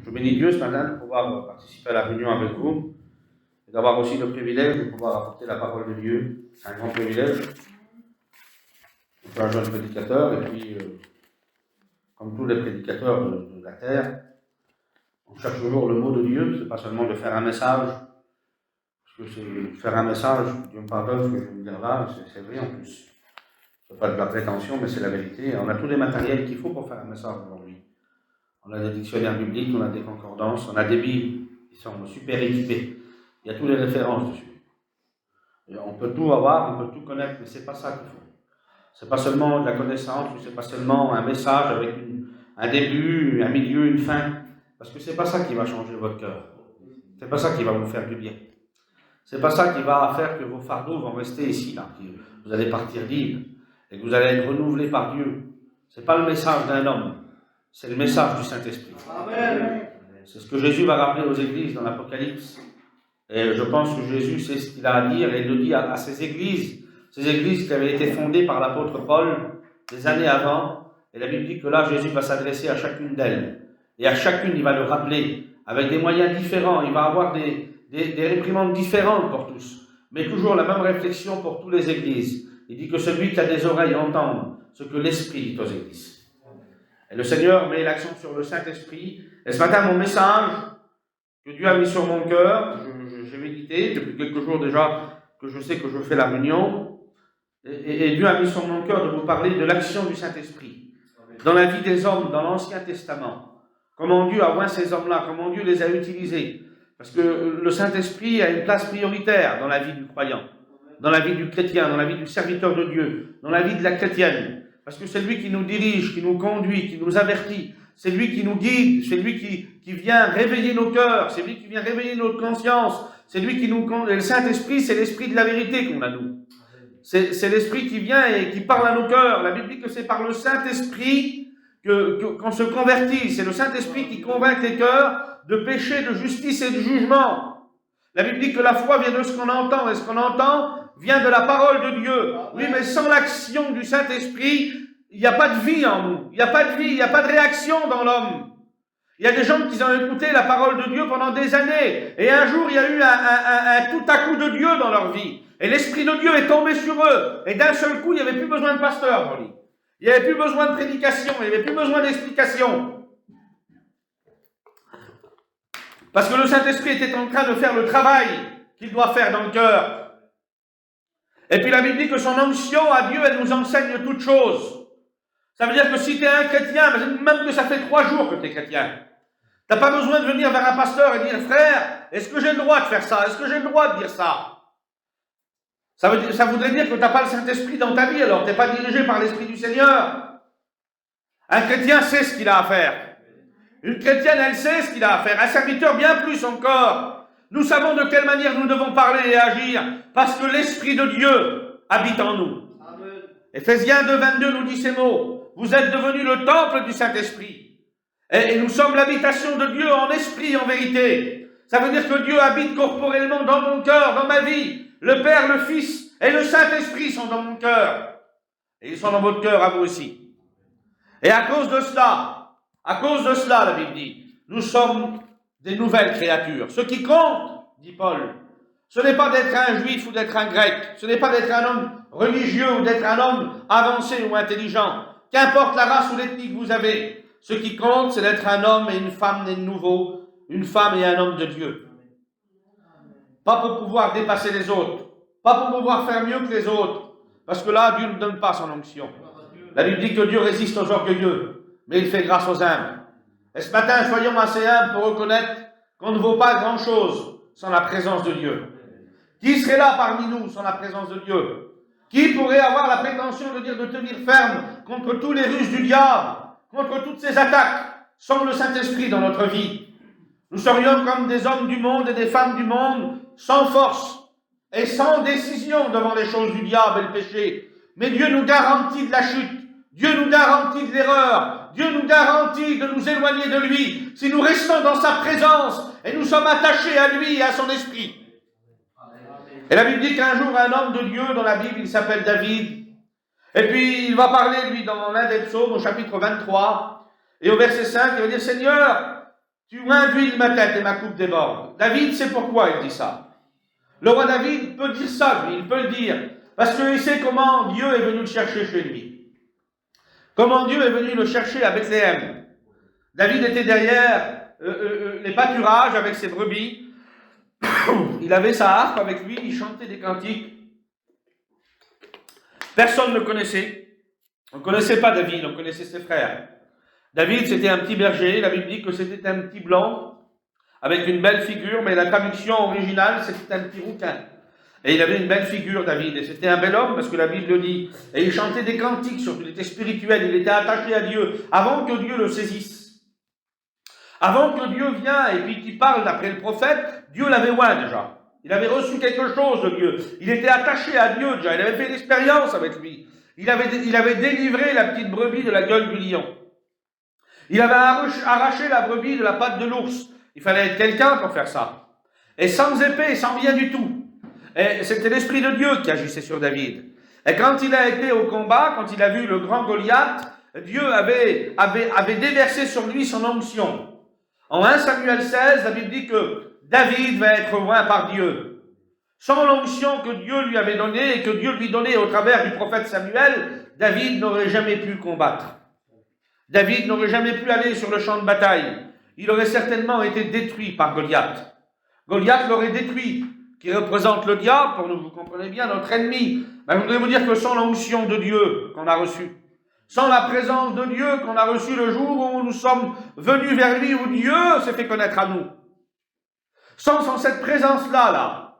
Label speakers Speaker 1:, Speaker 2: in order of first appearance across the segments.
Speaker 1: Je bénis Dieu ce matin de pouvoir participer à la réunion avec vous et d'avoir aussi le privilège de pouvoir apporter la parole de Dieu. C'est un grand privilège. Je suis un jeune prédicateur et puis, comme tous les prédicateurs de la terre, on cherche toujours le mot de Dieu. C'est pas seulement de faire un message, parce que c'est faire un message, Dieu me pardonne ce que je vais vous dire là, c'est vrai en plus. C'est pas de la prétention, mais c'est la vérité. On a tous les matériels qu'il faut pour faire un message aujourd'hui. On a des dictionnaires bibliques, on a des concordances, on a des Bibles qui sont super équipées. Il y a toutes les références dessus. Et on peut tout avoir, on peut tout connaître, mais c'est pas ça qu'il faut. C'est pas seulement de la connaissance, ou c'est pas seulement un message avec un début, un milieu, une fin. Parce que c'est pas ça qui va changer votre cœur. C'est pas ça qui va vous faire du bien. C'est pas ça qui va faire que vos fardeaux vont rester ici, là. Vous allez partir libre et que vous allez être renouvelé par Dieu. C'est pas le message d'un homme, c'est le message du Saint-Esprit. Amen. C'est ce que Jésus va rappeler aux églises dans l'Apocalypse. Et je pense que Jésus sait ce qu'il a à dire et il le dit à ces églises qui avaient été fondées par l'apôtre Paul des années avant. Et la Bible dit que là, Jésus va s'adresser à chacune d'elles. Et à chacune, il va le rappeler avec des moyens différents. Il va avoir des réprimandes différentes pour tous, mais toujours la même réflexion pour toutes les églises. Il dit que celui qui a des oreilles entende ce que l'Esprit dit aux églises. Et le Seigneur met l'accent sur le Saint-Esprit. Et ce matin, mon message que Dieu a mis sur mon cœur, j'ai médité depuis quelques jours déjà, que je sais que je fais la réunion, et Dieu a mis sur mon cœur de vous parler de l'action du Saint-Esprit dans la vie des hommes, dans l'Ancien Testament. Comment Dieu a oint ces hommes-là, comment Dieu les a utilisés. Parce que le Saint-Esprit a une place prioritaire dans la vie du croyant, dans la vie du chrétien, dans la vie du serviteur de Dieu, dans la vie de la chrétienne. Parce que c'est lui qui nous dirige, qui nous conduit, qui nous avertit. C'est lui qui nous guide, c'est lui qui vient réveiller nos cœurs, c'est lui qui vient réveiller notre conscience. C'est lui qui nous conduit. Le Saint-Esprit, c'est l'esprit de la vérité qu'on a nous. C'est l'esprit qui vient et qui parle à nos cœurs. La Bible dit que c'est par le Saint-Esprit qu'on se convertit. C'est le Saint-Esprit qui convainc les cœurs de péché, de justice et de jugement. La Bible dit que la foi vient de ce qu'on entend, et ce qu'on entend vient de la parole de Dieu. Oui, mais sans l'action du Saint-Esprit, il n'y a pas de vie en nous. Il n'y a pas de vie, il n'y a pas de réaction dans l'homme. Il y a des gens qui ont écouté la parole de Dieu pendant des années, et un jour il y a eu un tout à coup de Dieu dans leur vie. Et l'Esprit de Dieu est tombé sur eux, et d'un seul coup, il n'y avait plus besoin de pasteur pour lui. Il n'y avait plus besoin de prédication, il n'y avait plus besoin d'explication. Parce que le Saint-Esprit était en train de faire le travail qu'il doit faire dans le cœur. Et puis la Bible dit que son onction à Dieu, elle nous enseigne toutes choses. Ça veut dire que si tu es un chrétien, même que ça fait 3 jours que tu es chrétien, tu n'as pas besoin de venir vers un pasteur et dire, frère, est-ce que j'ai le droit de faire ça? Est-ce que j'ai le droit de dire ça? Ça voudrait dire que tu n'as pas le Saint-Esprit dans ta vie, alors tu n'es pas dirigé par l'Esprit du Seigneur. Un chrétien sait ce qu'il a à faire. Une chrétienne, elle sait ce qu'il a à faire. Un serviteur, bien plus encore. Nous savons de quelle manière nous devons parler et agir, parce que l'Esprit de Dieu habite en nous. Amen. Éphésiens 2:22 nous dit ces mots. Vous êtes devenus le temple du Saint-Esprit. Et nous sommes l'habitation de Dieu en esprit, en vérité. Ça veut dire que Dieu habite corporellement dans mon cœur, dans ma vie. Le Père, le Fils et le Saint-Esprit sont dans mon cœur. Et ils sont dans votre cœur à vous aussi. Et à cause de cela, la Bible dit, nous sommes des nouvelles créatures. Ce qui compte, dit Paul, ce n'est pas d'être un juif ou d'être un grec, ce n'est pas d'être un homme religieux ou d'être un homme avancé ou intelligent. Qu'importe la race ou l'ethnie que vous avez, ce qui compte, c'est d'être un homme et une femme nés de nouveau, une femme et un homme de Dieu. Pas pour pouvoir dépasser les autres, pas pour pouvoir faire mieux que les autres, parce que là, Dieu ne donne pas son onction. La Bible dit que Dieu résiste aux orgueilleux, mais il fait grâce aux humbles. Et ce matin, soyons assez humbles pour reconnaître qu'on ne vaut pas grand-chose sans la présence de Dieu. Qui serait là parmi nous sans la présence de Dieu? Qui pourrait avoir la prétention de dire de tenir ferme contre tous les ruses du diable, contre toutes ces attaques, sans le Saint-Esprit dans notre vie? Nous serions comme des hommes du monde et des femmes du monde, sans force et sans décision devant les choses du diable et le péché. Mais Dieu nous garantit de la chute. Dieu nous garantit de l'erreur. Dieu nous garantit de nous éloigner de lui si nous restons dans sa présence et nous sommes attachés à lui et à son esprit. Et la Bible dit qu'un jour, un homme de Dieu, dans la Bible, il s'appelle David. Et puis, il va parler, lui, dans l'un des psaumes, au chapitre 23, et au verset 5, il va dire, Seigneur, tu induis ma tête et ma coupe déborde. David sait pourquoi il dit ça. Le roi David peut dire ça, lui, il peut le dire. Parce qu'il sait comment Dieu est venu le chercher chez lui. Comment Dieu est venu le chercher à Bethléem. David était derrière les pâturages avec ses brebis. Il avait sa harpe avec lui, il chantait des cantiques. Personne ne le connaissait. On ne connaissait pas David, on connaissait ses frères. David, c'était un petit berger. La Bible dit que c'était un petit blanc avec une belle figure, mais la traduction originale, c'était un petit rouquin. Et il avait une belle figure, David, et c'était un bel homme, parce que la Bible le dit. Et il chantait des cantiques, surtout, il était spirituel, il était attaché à Dieu, avant que Dieu le saisisse. Avant que Dieu vienne et puis qu'il parle d'après le prophète, Dieu l'avait oint déjà. Il avait reçu quelque chose de Dieu. Il était attaché à Dieu déjà, il avait fait l'expérience avec lui. Il avait délivré la petite brebis de la gueule du lion. Il avait arraché la brebis de la patte de l'ours. Il fallait être quelqu'un pour faire ça. Et sans épée, sans rien du tout. Et c'était l'Esprit de Dieu qui agissait sur David. Et quand il a été au combat, quand il a vu le grand Goliath, Dieu avait déversé sur lui son onction. En 1 Samuel 16, la Bible dit que David va être oint par Dieu. Sans l'onction que Dieu lui avait donnée et que Dieu lui donnait au travers du prophète Samuel, David n'aurait jamais pu combattre. David n'aurait jamais pu aller sur le champ de bataille. Il aurait certainement été détruit par Goliath. Goliath l'aurait détruit, qui représente le diable, pour nous, vous comprenez bien, notre ennemi. Ben, je voudrais vous dire que sans l'onction de Dieu qu'on a reçue, sans la présence de Dieu qu'on a reçue le jour où nous sommes venus vers lui, où Dieu s'est fait connaître à nous, sans cette présence-là,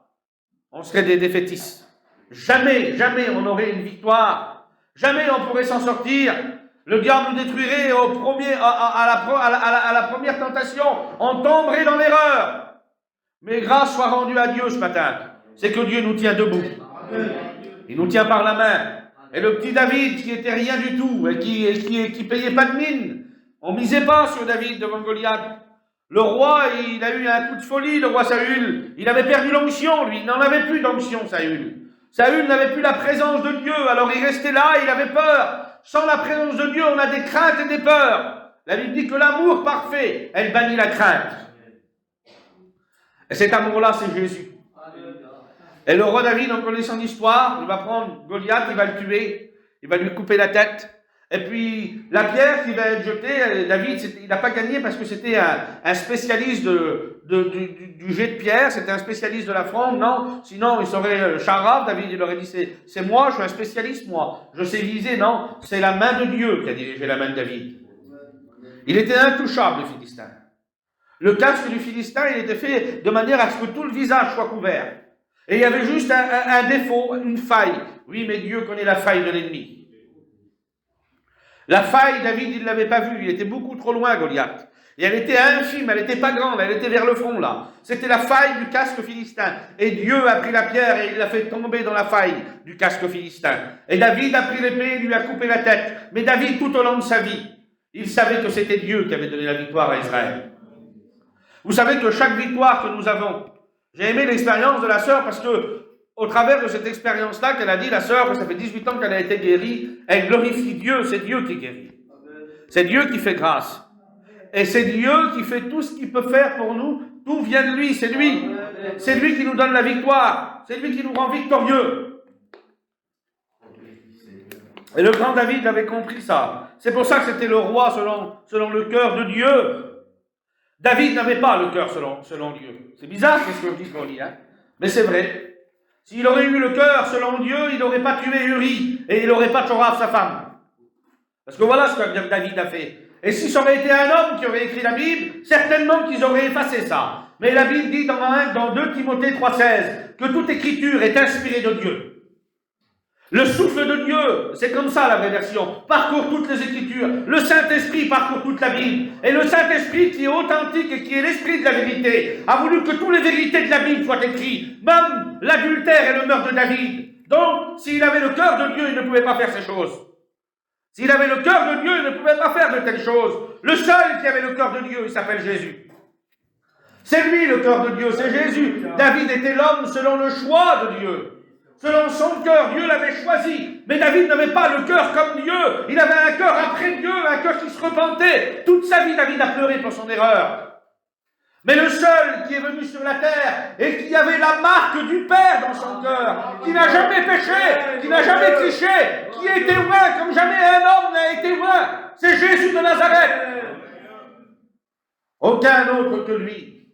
Speaker 1: on serait des défaitistes. Jamais on aurait une victoire. Jamais on pourrait s'en sortir. Le diable nous détruirait à la première tentation. On tomberait dans l'erreur. Mais grâce soit rendue à Dieu ce matin. C'est que Dieu nous tient debout. Il nous tient par la main. Et le petit David qui était rien du tout et qui payait pas de mine. On misait pas sur David devant Goliath. Le roi, il a eu un coup de folie, le roi Saül. Il avait perdu l'onction, lui. Il n'en avait plus d'onction, Saül. Saül n'avait plus la présence de Dieu. Alors il restait là, il avait peur. Sans la présence de Dieu, on a des craintes et des peurs. La Bible dit que l'amour parfait, elle bannit la crainte. Et cet amour-là, c'est Jésus. Et le roi David, on connaît son histoire, il va prendre Goliath, il va le tuer, il va lui couper la tête. Et puis, la pierre qui va être jetée, David, il n'a pas gagné parce que c'était un spécialiste du jet de pierre, c'était un spécialiste de la fronde, non? Sinon, il serait charave, David, il aurait dit, c'est moi, je suis un spécialiste, moi. Je sais viser, non? C'est la main de Dieu qui a dirigé la main de David. Il était intouchable, le Philistin. Le casque du Philistin, il était fait de manière à ce que tout le visage soit couvert. Et il y avait juste un défaut, une faille. Oui, mais Dieu connaît la faille de l'ennemi. La faille, David, il ne l'avait pas vue. Il était beaucoup trop loin, Goliath. Et elle était infime, elle n'était pas grande, elle était vers le front, là. C'était la faille du casque philistin. Et Dieu a pris la pierre et il l'a fait tomber dans la faille du casque philistin. Et David a pris l'épée et lui a coupé la tête. Mais David, tout au long de sa vie, il savait que c'était Dieu qui avait donné la victoire à Israël. Vous savez que chaque victoire que nous avons, j'ai aimé l'expérience de la sœur parce que, au travers de cette expérience-là, qu'elle a dit, la sœur, que ça fait 18 ans qu'elle a été guérie, elle glorifie Dieu, c'est Dieu qui guérit. C'est Dieu qui fait grâce. Et c'est Dieu qui fait tout ce qu'il peut faire pour nous. Tout vient de lui, c'est lui. C'est lui qui nous donne la victoire. C'est lui qui nous rend victorieux. Et le grand David avait compris ça. C'est pour ça que c'était le roi selon le cœur de Dieu. David n'avait pas le cœur selon Dieu. C'est bizarre ce que je dis qu'on lit, hein? Mais c'est vrai. S'il aurait eu le cœur selon Dieu, il n'aurait pas tué Uri et il n'aurait pas Toraf sa femme. Parce que voilà ce que David a fait. Et si ça aurait été un homme qui aurait écrit la Bible, certainement qu'ils auraient effacé ça. Mais la Bible dit dans 2 Timothée 3,16 que toute écriture est inspirée de Dieu. Le souffle de Dieu, c'est comme ça la vraie version, parcourt toutes les Écritures. Le Saint-Esprit parcourt toute la Bible. Et le Saint-Esprit qui est authentique et qui est l'Esprit de la vérité, a voulu que toutes les vérités de la Bible soient écrites, même l'adultère et le meurtre de David. Donc, s'il avait le cœur de Dieu, il ne pouvait pas faire ces choses. S'il avait le cœur de Dieu, il ne pouvait pas faire de telles choses. Le seul qui avait le cœur de Dieu, il s'appelle Jésus. C'est lui le cœur de Dieu, c'est Jésus. David était l'homme selon le choix de Dieu. Selon son cœur, Dieu l'avait choisi. Mais David n'avait pas le cœur comme Dieu. Il avait un cœur après Dieu, un cœur qui se repentait. Toute sa vie, David a pleuré pour son erreur. Mais le seul qui est venu sur la terre et qui avait la marque du Père dans son cœur, qui n'a jamais péché, qui n'a jamais triché, qui a été oint comme jamais un homme n'a été oint, c'est Jésus de Nazareth. Aucun autre que lui.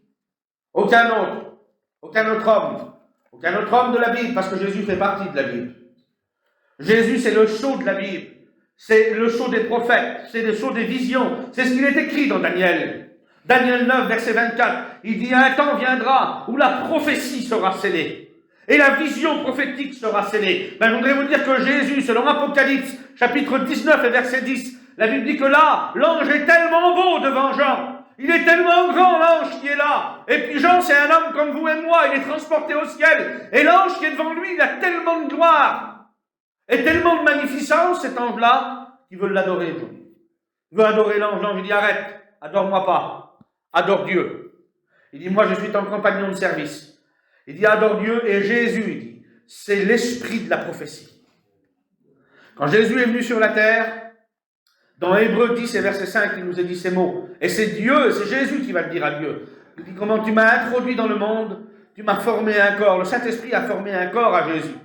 Speaker 1: Aucun autre. Aucun autre homme. Aucun autre homme de la Bible, parce que Jésus fait partie de la Bible. Jésus, c'est le sceau de la Bible. C'est le sceau des prophètes. C'est le sceau des visions. C'est ce qu'il est écrit dans Daniel. Daniel 9, verset 24, il dit « Un temps viendra où la prophétie sera scellée et la vision prophétique sera scellée. » Je voudrais vous dire que Jésus, selon Apocalypse, chapitre 19 et verset 10, la Bible dit que là, l'ange est tellement beau devant Jean. Il est tellement grand, l'ange qui est là. Et puis Jean, c'est un homme comme vous et moi, il est transporté au ciel. Et l'ange qui est devant lui, il a tellement de gloire et tellement de magnificence, cet ange-là, qu'il veut l'adorer. Il veut adorer l'ange. L'ange, il dit « Arrête, adore-moi pas. Adore Dieu. » Il dit, moi je suis ton compagnon de service. Il dit, adore Dieu. Et Jésus, il dit, c'est l'esprit de la prophétie. Quand Jésus est venu sur la terre, dans Hébreux 10 et verset 5, il nous a dit ces mots. Et c'est Dieu, c'est Jésus qui va le dire à Dieu. Il dit, comment tu m'as introduit dans le monde, tu m'as formé un corps. Le Saint-Esprit a formé un corps à Jésus.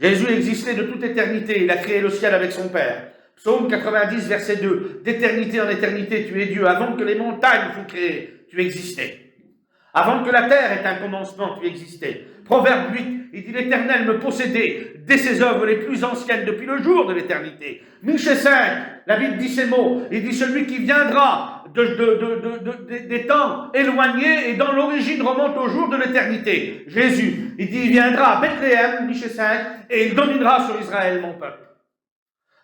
Speaker 1: Jésus existait de toute éternité. Il a créé le ciel avec son Père. Psaume 90, verset 2. D'éternité en éternité, tu es Dieu. Avant que les montagnes fussent créées, tu existais. Avant que la terre ait un commencement, tu existais. Proverbe 8, il dit, l'Éternel me possédait dès ses œuvres les plus anciennes, depuis le jour de l'éternité. Michée 5, la Bible dit ces mots. Il dit, celui qui viendra des temps éloignés et dans l'origine remonte au jour de l'éternité. Jésus, il dit, il viendra à Bethléem, Michée 5, et il dominera sur Israël, mon peuple.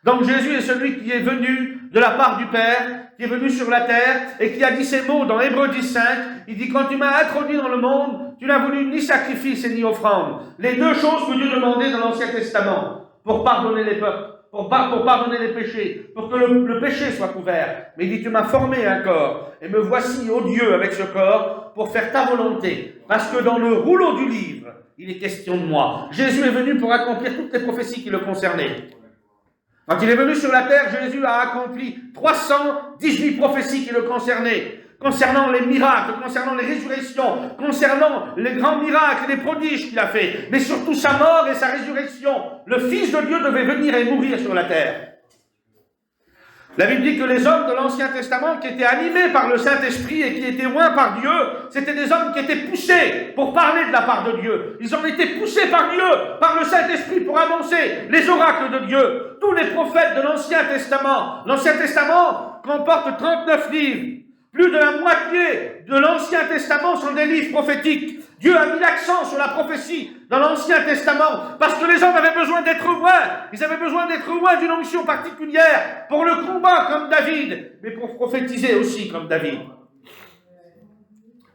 Speaker 1: Donc Jésus est celui qui est venu de la part du Père, qui est venu sur la terre et qui a dit ces mots dans Hébreux 10.5. Il dit, quand tu m'as introduit dans le monde, tu n'as voulu ni sacrifice et ni offrande. Les deux choses que Dieu demandait dans l'Ancien Testament pour pardonner les peuples, pour pardonner les péchés, pour que le péché soit couvert. Mais il dit, tu m'as formé un corps et me voici, ô Dieu, avec ce corps pour faire ta volonté. Parce que dans le rouleau du livre, il est question de moi. Jésus est venu pour accomplir toutes les prophéties qui le concernaient. Quand il est venu sur la terre, Jésus a accompli 318 prophéties qui le concernaient, concernant les miracles, concernant les résurrections, concernant les grands miracles et les prodiges qu'il a fait, mais surtout sa mort et sa résurrection. Le Fils de Dieu devait venir et mourir sur la terre. La Bible dit que les hommes de l'Ancien Testament qui étaient animés par le Saint-Esprit et qui étaient oints par Dieu, c'était des hommes qui étaient poussés pour parler de la part de Dieu. Ils ont été poussés par Dieu, par le Saint-Esprit pour annoncer les oracles de Dieu. Tous les prophètes de l'Ancien Testament comporte 39 livres. Plus de la moitié de l'Ancien Testament sont des livres prophétiques. Dieu a mis l'accent sur la prophétie dans l'Ancien Testament parce que les hommes avaient besoin d'être oints. Ils avaient besoin d'être oints d'une onction particulière pour le combat comme David, mais pour prophétiser aussi comme David.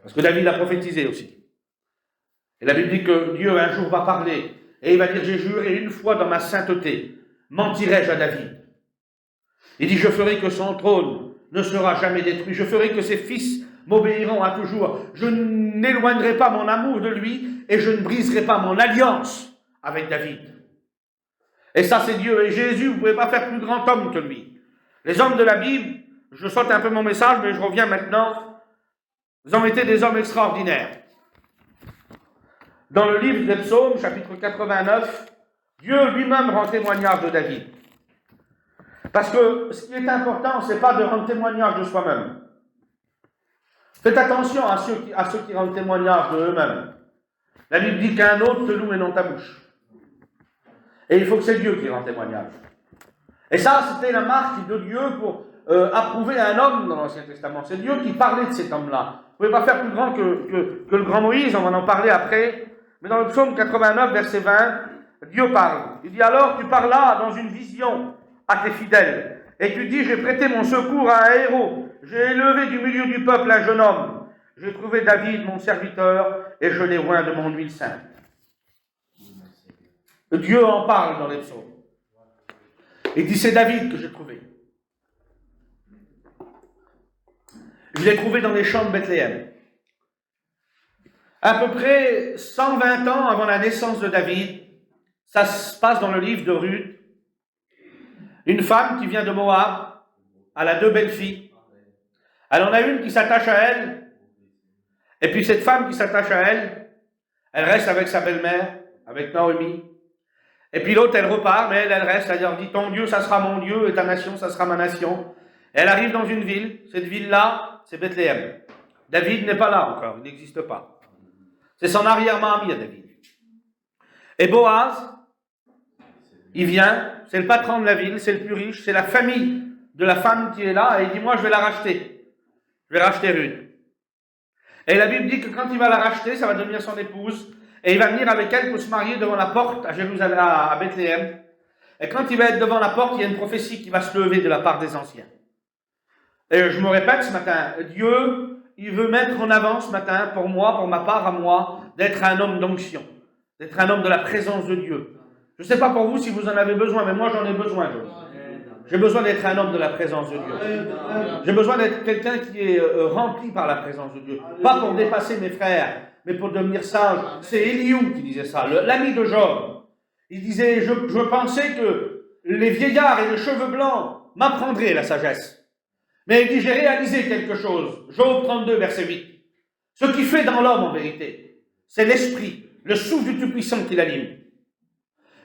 Speaker 1: Parce que David a prophétisé aussi. Et la Bible dit que Dieu un jour va parler et il va dire, j'ai juré une fois dans ma sainteté, mentirai-je à David? Il dit, je ferai que son trône ne sera jamais détruit. Je ferai que ses fils m'obéiront à toujours. Je n'éloignerai pas mon amour de lui et je ne briserai pas mon alliance avec David. Et ça, c'est Dieu. Et Jésus, vous ne pouvez pas faire plus grand homme que lui. Les hommes de la Bible, je saute un peu mon message, mais je reviens maintenant. Vous ont été des hommes extraordinaires. Dans le livre des Psaumes, chapitre 89, Dieu lui-même rend témoignage de David. Parce que ce qui est important, ce n'est pas de rendre témoignage de soi-même. Faites attention à ceux qui rendent témoignage de eux-mêmes. La Bible dit qu'un autre te loue et non ta bouche. Et il faut que c'est Dieu qui rend témoignage. Et ça, c'était la marque de Dieu pour approuver un homme dans l'Ancien Testament. C'est Dieu qui parlait de cet homme-là. Vous ne pouvez pas faire plus grand que le grand Moïse, on va en parler après. Mais dans le psaume 89, verset 20, Dieu parle. Il dit, alors tu parlas dans une vision à tes fidèles. Et tu dis, j'ai prêté mon secours à un héros. J'ai élevé du milieu du peuple un jeune homme. J'ai trouvé David, mon serviteur, et je l'ai oint de mon huile sainte. Dieu en parle dans les psaumes. Il dit, c'est David que j'ai trouvé. Je l'ai trouvé dans les champs de Bethléem. À peu près 120 ans avant la naissance de David, ça se passe dans le livre de Ruth. Une femme qui vient de Moab, elle a 2 belles filles. Elle en a une qui s'attache à elle, Et puis cette femme qui s'attache à elle, elle reste avec sa belle-mère, avec Naomi. Et puis l'autre, elle repart, mais elle reste, c'est-à-dire dit, ton Dieu, ça sera mon Dieu, et ta nation, ça sera ma nation. Et elle arrive dans une ville, cette ville-là, c'est Bethléem. David n'est pas là encore, il n'existe pas. C'est son arrière-mamie à David. Et Boaz, il vient, c'est le patron de la ville, c'est le plus riche, c'est la famille de la femme qui est là, et il dit, moi je vais la racheter. Je vais racheter Ruth. Et la Bible dit que quand il va la racheter, ça va devenir son épouse, et il va venir avec elle pour se marier devant la porte à Jérusalem, à Bethléem. Et quand il va être devant la porte, il y a une prophétie qui va se lever de la part des anciens. Et je me répète ce matin, Dieu, il veut mettre en avant ce matin, pour moi, pour ma part à moi, d'être un homme d'onction, d'être un homme de la présence de Dieu. Je ne sais pas pour vous si vous en avez besoin, mais moi j'en ai besoin. J'ai besoin d'être un homme de la présence de Dieu. J'ai besoin d'être quelqu'un qui est rempli par la présence de Dieu. Pas pour dépasser mes frères, mais pour devenir sage. C'est Eliou qui disait ça, l'ami de Job. Il disait, je pensais que les vieillards et les cheveux blancs m'apprendraient la sagesse. Mais il dit, j'ai réalisé quelque chose. Job 32, verset 8. Ce qui fait dans l'homme, en vérité, c'est l'esprit, le souffle du Tout-Puissant qui l'anime.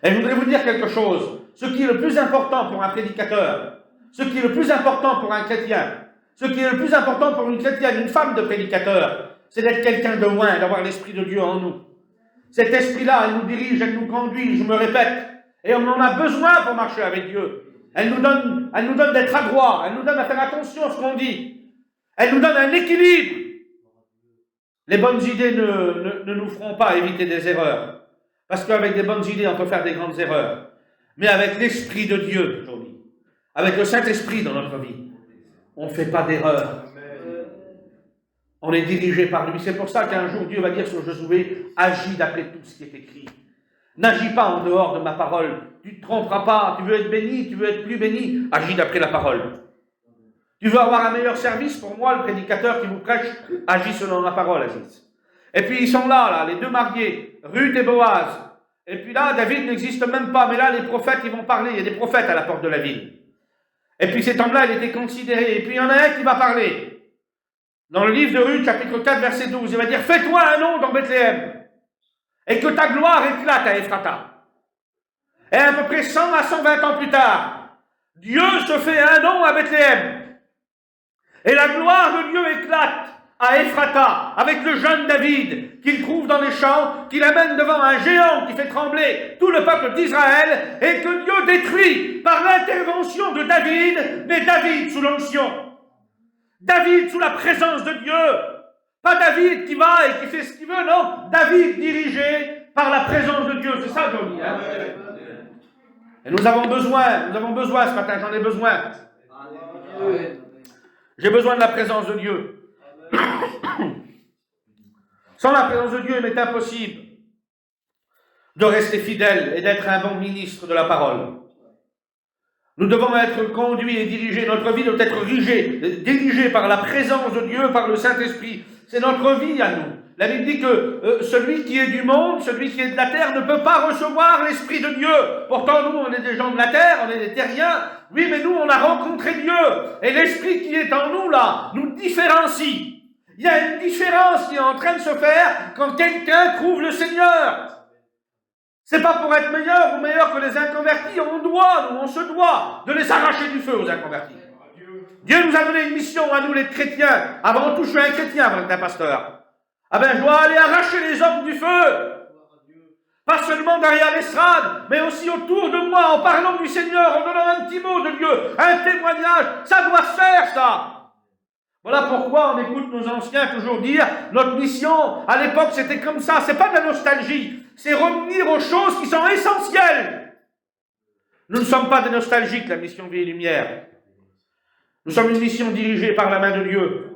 Speaker 1: Et je voudrais vous dire quelque chose. Ce qui est le plus important pour un prédicateur, ce qui est le plus important pour un chrétien, ce qui est le plus important pour une chrétienne, une femme de prédicateur, c'est d'être quelqu'un de loin, d'avoir l'Esprit de Dieu en nous. Cet esprit-là, elle nous dirige, elle nous conduit, je me répète, et on en a besoin pour marcher avec Dieu. Elle nous donne d'être adroit, elle nous donne à faire attention à ce qu'on dit. Elle nous donne un équilibre. Les bonnes idées ne nous feront pas éviter des erreurs. Parce qu'avec des bonnes idées, on peut faire des grandes erreurs. Mais avec l'Esprit de Dieu, aujourd'hui, avec le Saint-Esprit dans notre vie, on ne fait pas d'erreur. On est dirigé par lui. C'est pour ça qu'un jour, Dieu va dire sur Josué, agis d'après tout ce qui est écrit. N'agis pas en dehors de ma parole. Tu ne te tromperas pas. Tu veux être béni, tu veux être plus béni. Agis d'après la parole. Tu veux avoir un meilleur service, pour moi, le prédicateur qui vous prêche, agis selon la parole, Aziz. Et puis ils sont là, les deux mariés, Ruth et Boaz. Et puis là, David n'existe même pas, mais là, les prophètes, ils vont parler. Il y a des prophètes à la porte de la ville. Et puis cet homme-là, il était considéré. Et puis il y en a un qui va parler. Dans le livre de Ruth, chapitre 4, verset 12, il va dire, fais-toi un nom dans Bethléem, et que ta gloire éclate à Ephrata. Et à peu près 100 à 120 ans plus tard, Dieu se fait un nom à Bethléem. Et la gloire de Dieu éclate à Ephrata, avec le jeune David, qu'il trouve dans les champs, qu'il amène devant un géant qui fait trembler tout le peuple d'Israël, et que Dieu détruit par l'intervention de David, mais David sous l'onction. David sous la présence de Dieu. Pas David qui va et qui fait ce qu'il veut, non. David dirigé par la présence de Dieu. C'est ça, Johnny. Hein? Et nous avons besoin ce matin, j'en ai besoin. J'ai besoin de la présence de Dieu. Sans la présence de Dieu, il m'est impossible de rester fidèle et d'être un bon ministre de la parole. Nous devons être conduits et dirigés. Notre vie doit être dirigée par la présence de Dieu, par le Saint-Esprit. C'est notre vie à nous. La Bible dit que celui qui est du monde, celui qui est de la terre, ne peut pas recevoir l'Esprit de Dieu. Pourtant, nous, on est des gens de la terre, on est des terriens. Oui, mais nous, on a rencontré Dieu. Et l'Esprit qui est en nous, là, nous différencie. Il y a une différence qui est en train de se faire quand quelqu'un trouve le Seigneur. C'est pas pour être meilleur ou meilleur que les inconvertis. On se doit de les arracher du feu aux inconvertis. Dieu nous a donné une mission à nous les chrétiens. Avant tout, je suis un chrétien avant d'être un pasteur. Ah ben, je dois aller arracher les hommes du feu. Pas seulement derrière l'estrade, mais aussi autour de moi, en parlant du Seigneur, en donnant un petit mot de Dieu, un témoignage. Ça doit se faire, ça. Voilà pourquoi on écoute nos anciens toujours dire, notre mission, à l'époque, c'était comme ça. C'est pas de la nostalgie. C'est revenir aux choses qui sont essentielles. Nous ne sommes pas des nostalgiques, la mission Vie et Lumière. Nous sommes une mission dirigée par la main de Dieu.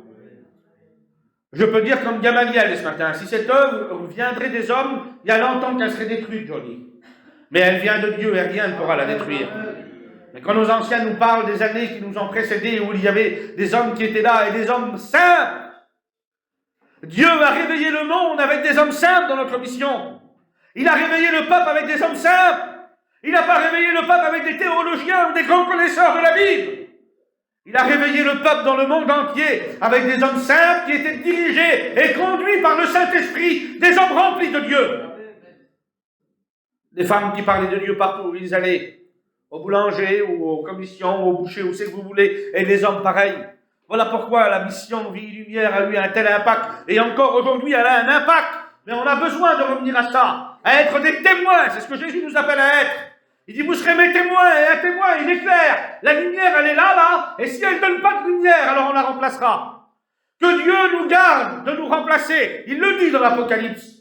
Speaker 1: Je peux dire comme Gamaliel ce matin, si cette œuvre viendrait des hommes, il y a longtemps qu'elle serait détruite, Johnny. Mais elle vient de Dieu et rien ne pourra la détruire. Mais quand nos anciens nous parlent des années qui nous ont précédés, où il y avait des hommes qui étaient là et des hommes simples, Dieu a réveillé le monde avec des hommes simples dans notre mission. Il a réveillé le peuple avec des hommes simples. Il n'a pas réveillé le peuple avec des théologiens ou des grands connaisseurs de la Bible. Il a réveillé le peuple dans le monde entier avec des hommes simples qui étaient dirigés et conduits par le Saint-Esprit, des hommes remplis de Dieu. Des femmes qui parlaient de Dieu partout où ils allaient, au boulanger ou aux commissions, au boucher, où c'est que vous voulez, et des hommes pareils. Voilà pourquoi la mission Vie et Lumière a eu un tel impact, et encore aujourd'hui elle a un impact. Mais on a besoin de revenir à ça, à être des témoins, c'est ce que Jésus nous appelle à être. Il dit, vous serez mes témoins, et un témoin, il éclaire. La lumière, elle est là, et si elle ne donne pas de lumière, alors on la remplacera. Que Dieu nous garde de nous remplacer. Il le dit dans l'Apocalypse.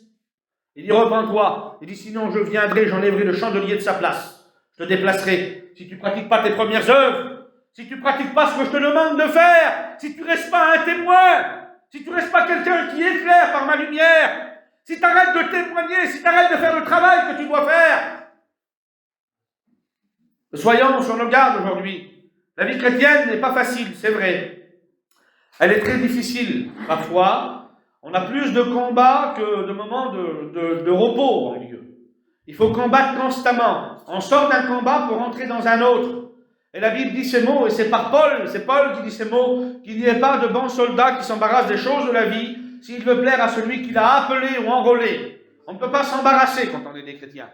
Speaker 1: Il dit, repens-toi. Il dit, sinon je viendrai, j'enlèverai le chandelier de sa place. Je te déplacerai. Si tu ne pratiques pas tes premières œuvres, si tu ne pratiques pas ce que je te demande de faire, si tu ne restes pas un témoin, si tu ne restes pas quelqu'un qui éclaire par ma lumière, si tu arrêtes de témoigner, si tu arrêtes de faire le travail que tu dois faire, soyons sur nos gardes aujourd'hui. La vie chrétienne n'est pas facile, c'est vrai. Elle est très difficile. Parfois, on a plus de combats que de moments de repos en Dieu. Il faut combattre constamment. On sort d'un combat pour entrer dans un autre. Et la Bible dit ces mots, et c'est par Paul, c'est Paul qui dit ces mots, qu'il n'y ait pas de bons soldats qui s'embarrassent des choses de la vie, s'il veut plaire à celui qui l'a appelé ou enrôlé. On ne peut pas s'embarrasser quand on est des chrétiens.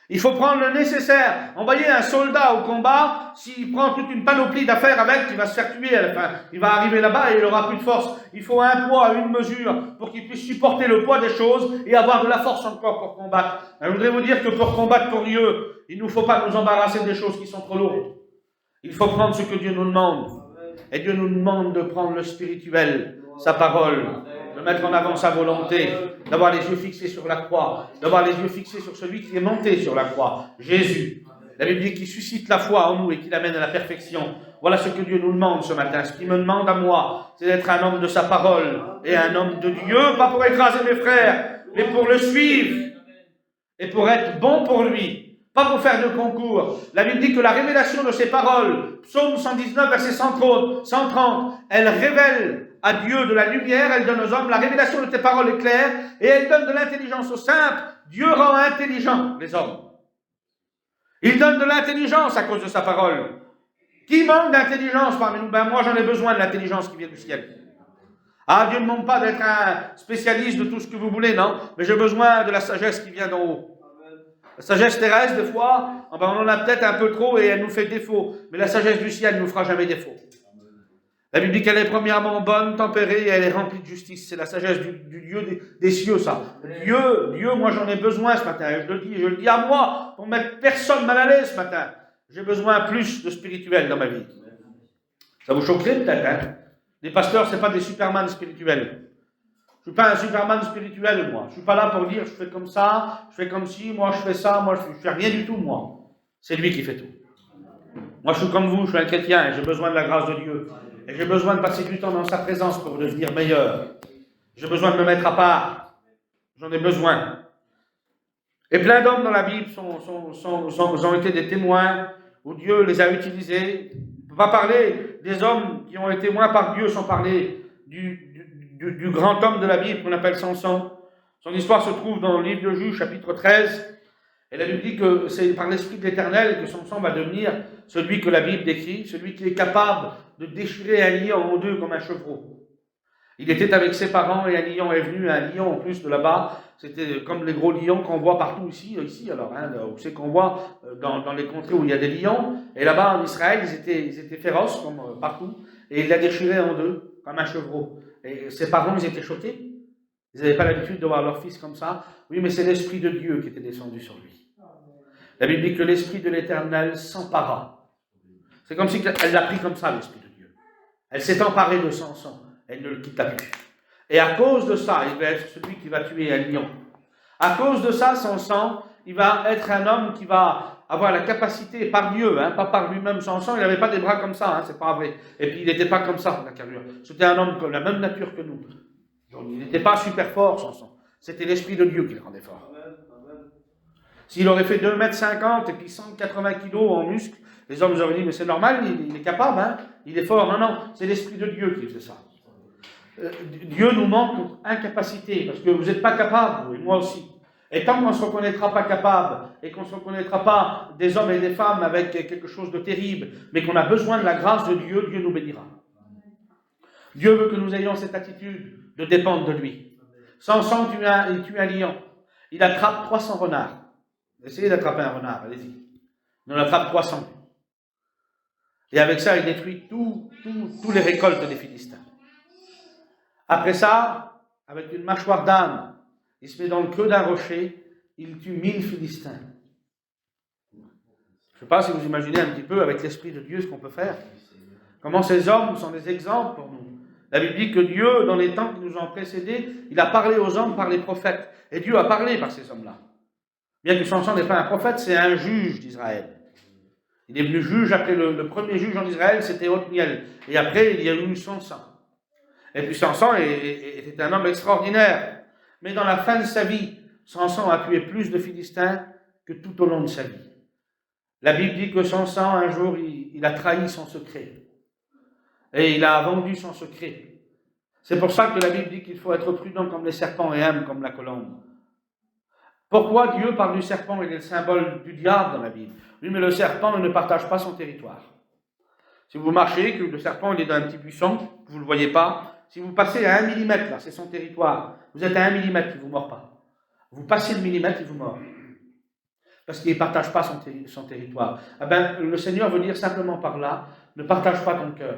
Speaker 1: Il faut prendre le nécessaire. Envoyer un soldat au combat, s'il prend toute une panoplie d'affaires avec, il va se faire tuer à la fin. Il va arriver là-bas et il n'aura plus de force. Il faut un poids, une mesure, pour qu'il puisse supporter le poids des choses et avoir de la force encore pour combattre. Je voudrais vous dire que pour combattre pour Dieu, il ne nous faut pas nous embarrasser des choses qui sont trop lourdes. Il faut prendre ce que Dieu nous demande. Et Dieu nous demande de prendre le spirituel, sa parole, de mettre en avant sa volonté, d'avoir les yeux fixés sur la croix, d'avoir les yeux fixés sur celui qui est monté sur la croix, Jésus. La Bible dit qu'il suscite la foi en nous et qui l'amène à la perfection. Voilà ce que Dieu nous demande ce matin. Ce qu'il me demande à moi, c'est d'être un homme de sa parole et un homme de Dieu, pas pour écraser mes frères, mais pour le suivre et pour être bon pour lui. Pas pour faire de concours. La Bible dit que la révélation de ses paroles, Psaume 119, verset 130, elle révèle à Dieu de la lumière, elle donne aux hommes, la révélation de tes paroles est claire, et elle donne de l'intelligence aux simples. Dieu rend intelligents les hommes. Il donne de l'intelligence à cause de sa parole. Qui manque d'intelligence parmi nous? Ben moi j'en ai besoin de l'intelligence qui vient du ciel. Ah, Dieu ne demande pas d'être un spécialiste de tout ce que vous voulez, non, mais j'ai besoin de la sagesse qui vient d'en haut. La sagesse terrestre, des fois, on en a peut-être un peu trop et elle nous fait défaut. Mais la sagesse du ciel ne nous fera jamais défaut. La Bible dit qu'elle est premièrement bonne, tempérée et elle est remplie de justice. C'est la sagesse du Dieu des cieux, ça. Dieu, moi j'en ai besoin ce matin. Je le dis à moi, pour mettre personne mal à l'aise ce matin. J'ai besoin plus de spirituel dans ma vie. Ça vous choquerait peut-être, hein? Les pasteurs, ce n'est pas des supermans spirituels. Je ne suis pas un superman spirituel, moi. Je ne suis pas là pour dire, je fais comme ça, je fais comme ci, moi je fais ça, moi je ne fais rien du tout, moi. C'est lui qui fait tout. Moi je suis comme vous, je suis un chrétien et j'ai besoin de la grâce de Dieu. Et j'ai besoin de passer du temps dans sa présence pour devenir meilleur. J'ai besoin de me mettre à part. J'en ai besoin. Et plein d'hommes dans la Bible ont été des témoins où Dieu les a utilisés. On ne peut pas parler des hommes qui ont été témoins par Dieu sans parler du grand homme de la Bible qu'on appelle Samson. Son histoire se trouve dans le livre de Juges, chapitre 13. Et la Bible dit que c'est par l'Esprit de l'Éternel que Samson va devenir celui que la Bible décrit, celui qui est capable de déchirer un lion en deux comme un chevreau. Il était avec ses parents et un lion est venu, un lion en plus de là-bas. C'était comme les gros lions qu'on voit partout ici alors, hein, où c'est qu'on voit dans les contrées où il y a des lions. Et là-bas en Israël, ils étaient féroces comme partout. Et il l'a déchiré en deux comme un chevreau. Et ses parents, ils étaient choqués. Ils n'avaient pas l'habitude de voir leur fils comme ça. Oui, mais c'est l'Esprit de Dieu qui était descendu sur lui. La Bible dit que l'Esprit de l'Éternel s'empara. C'est comme si elle l'a pris comme ça, l'Esprit de Dieu. Elle s'est emparée de Samson. Elle ne le quitta plus. Et à cause de ça, il va être celui qui va tuer un lion. À cause de ça, Samson, il va être un homme qui va avoir la capacité, par Dieu, hein, pas par lui-même. Samson, il n'avait pas des bras comme ça, hein, c'est pas vrai. Et puis il n'était pas comme ça, la carrure. C'était un homme de la même nature que nous. Donc il n'était pas super fort, Samson. C'était l'Esprit de Dieu qui le rendait fort. S'il aurait fait 2,50 m et puis 180 kg en muscles, les hommes auraient dit, mais c'est normal, il est capable, hein, il est fort. Non, non, c'est l'Esprit de Dieu qui faisait ça. Dieu nous manque notre incapacité, parce que vous n'êtes pas capable, vous et moi aussi. Et tant qu'on ne se reconnaîtra pas capable, et qu'on ne se reconnaîtra pas des hommes et des femmes avec quelque chose de terrible, mais qu'on a besoin de la grâce de Dieu, Dieu nous bénira. Dieu veut que nous ayons cette attitude de dépendre de lui. Samson tue un lion. Il attrape 300 renards. Essayez d'attraper un renard, allez-y. Il en attrape 300. Et avec ça, il détruit tous les récoltes des Philistins. Après ça, avec une mâchoire d'âne, il se met dans le creux d'un rocher, il tue 1000 Philistins. Je ne sais pas si vous imaginez un petit peu avec l'Esprit de Dieu ce qu'on peut faire. Comment ces hommes sont des exemples pour nous. La Bible dit que Dieu, dans les temps qui nous ont précédés, il a parlé aux hommes par les prophètes. Et Dieu a parlé par ces hommes-là. Bien que Samson n'est pas un prophète, c'est un juge d'Israël. Il est venu juge après le premier juge en Israël, c'était Othniel. Et après, il y a eu Samson. Et puis Samson était un homme extraordinaire. Mais dans la fin de sa vie, Samson a tué plus de Philistins que tout au long de sa vie. La Bible dit que Samson, un jour, il a trahi son secret. Et il a vendu son secret. C'est pour ça que la Bible dit qu'il faut être prudent comme les serpents et humble comme la colombe. Pourquoi Dieu parle du serpent? Il est le symbole du diable dans la Bible. Oui, mais le serpent ne partage pas son territoire. Si vous marchez, que le serpent il est dans un petit buisson, que vous ne le voyez pas, si vous passez à 1 millimètre, là, c'est son territoire, vous êtes à 1 millimètre, il ne vous mord pas. Vous passez le millimètre, il vous mord. Parce qu'il ne partage pas son territoire. Eh bien, le Seigneur veut dire simplement par là, ne partage pas ton cœur.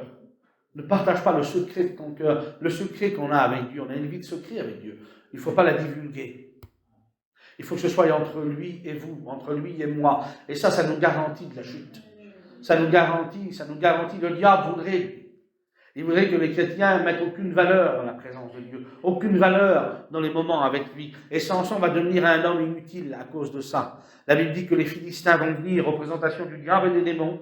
Speaker 1: Ne partage pas le secret de ton cœur, le secret qu'on a avec Dieu. On a une vie de secret avec Dieu. Il ne faut pas la divulguer. Il faut que ce soit entre lui et vous, entre lui et moi. Et ça nous garantit de la chute. Ça nous garantit. Le diable voudrait. Il voudrait que les chrétiens ne mettent aucune valeur dans la présence de Dieu, aucune valeur dans les moments avec lui. Et Samson va devenir un homme inutile à cause de ça. La Bible dit que les Philistins vont venir, représentation du diable et des démons,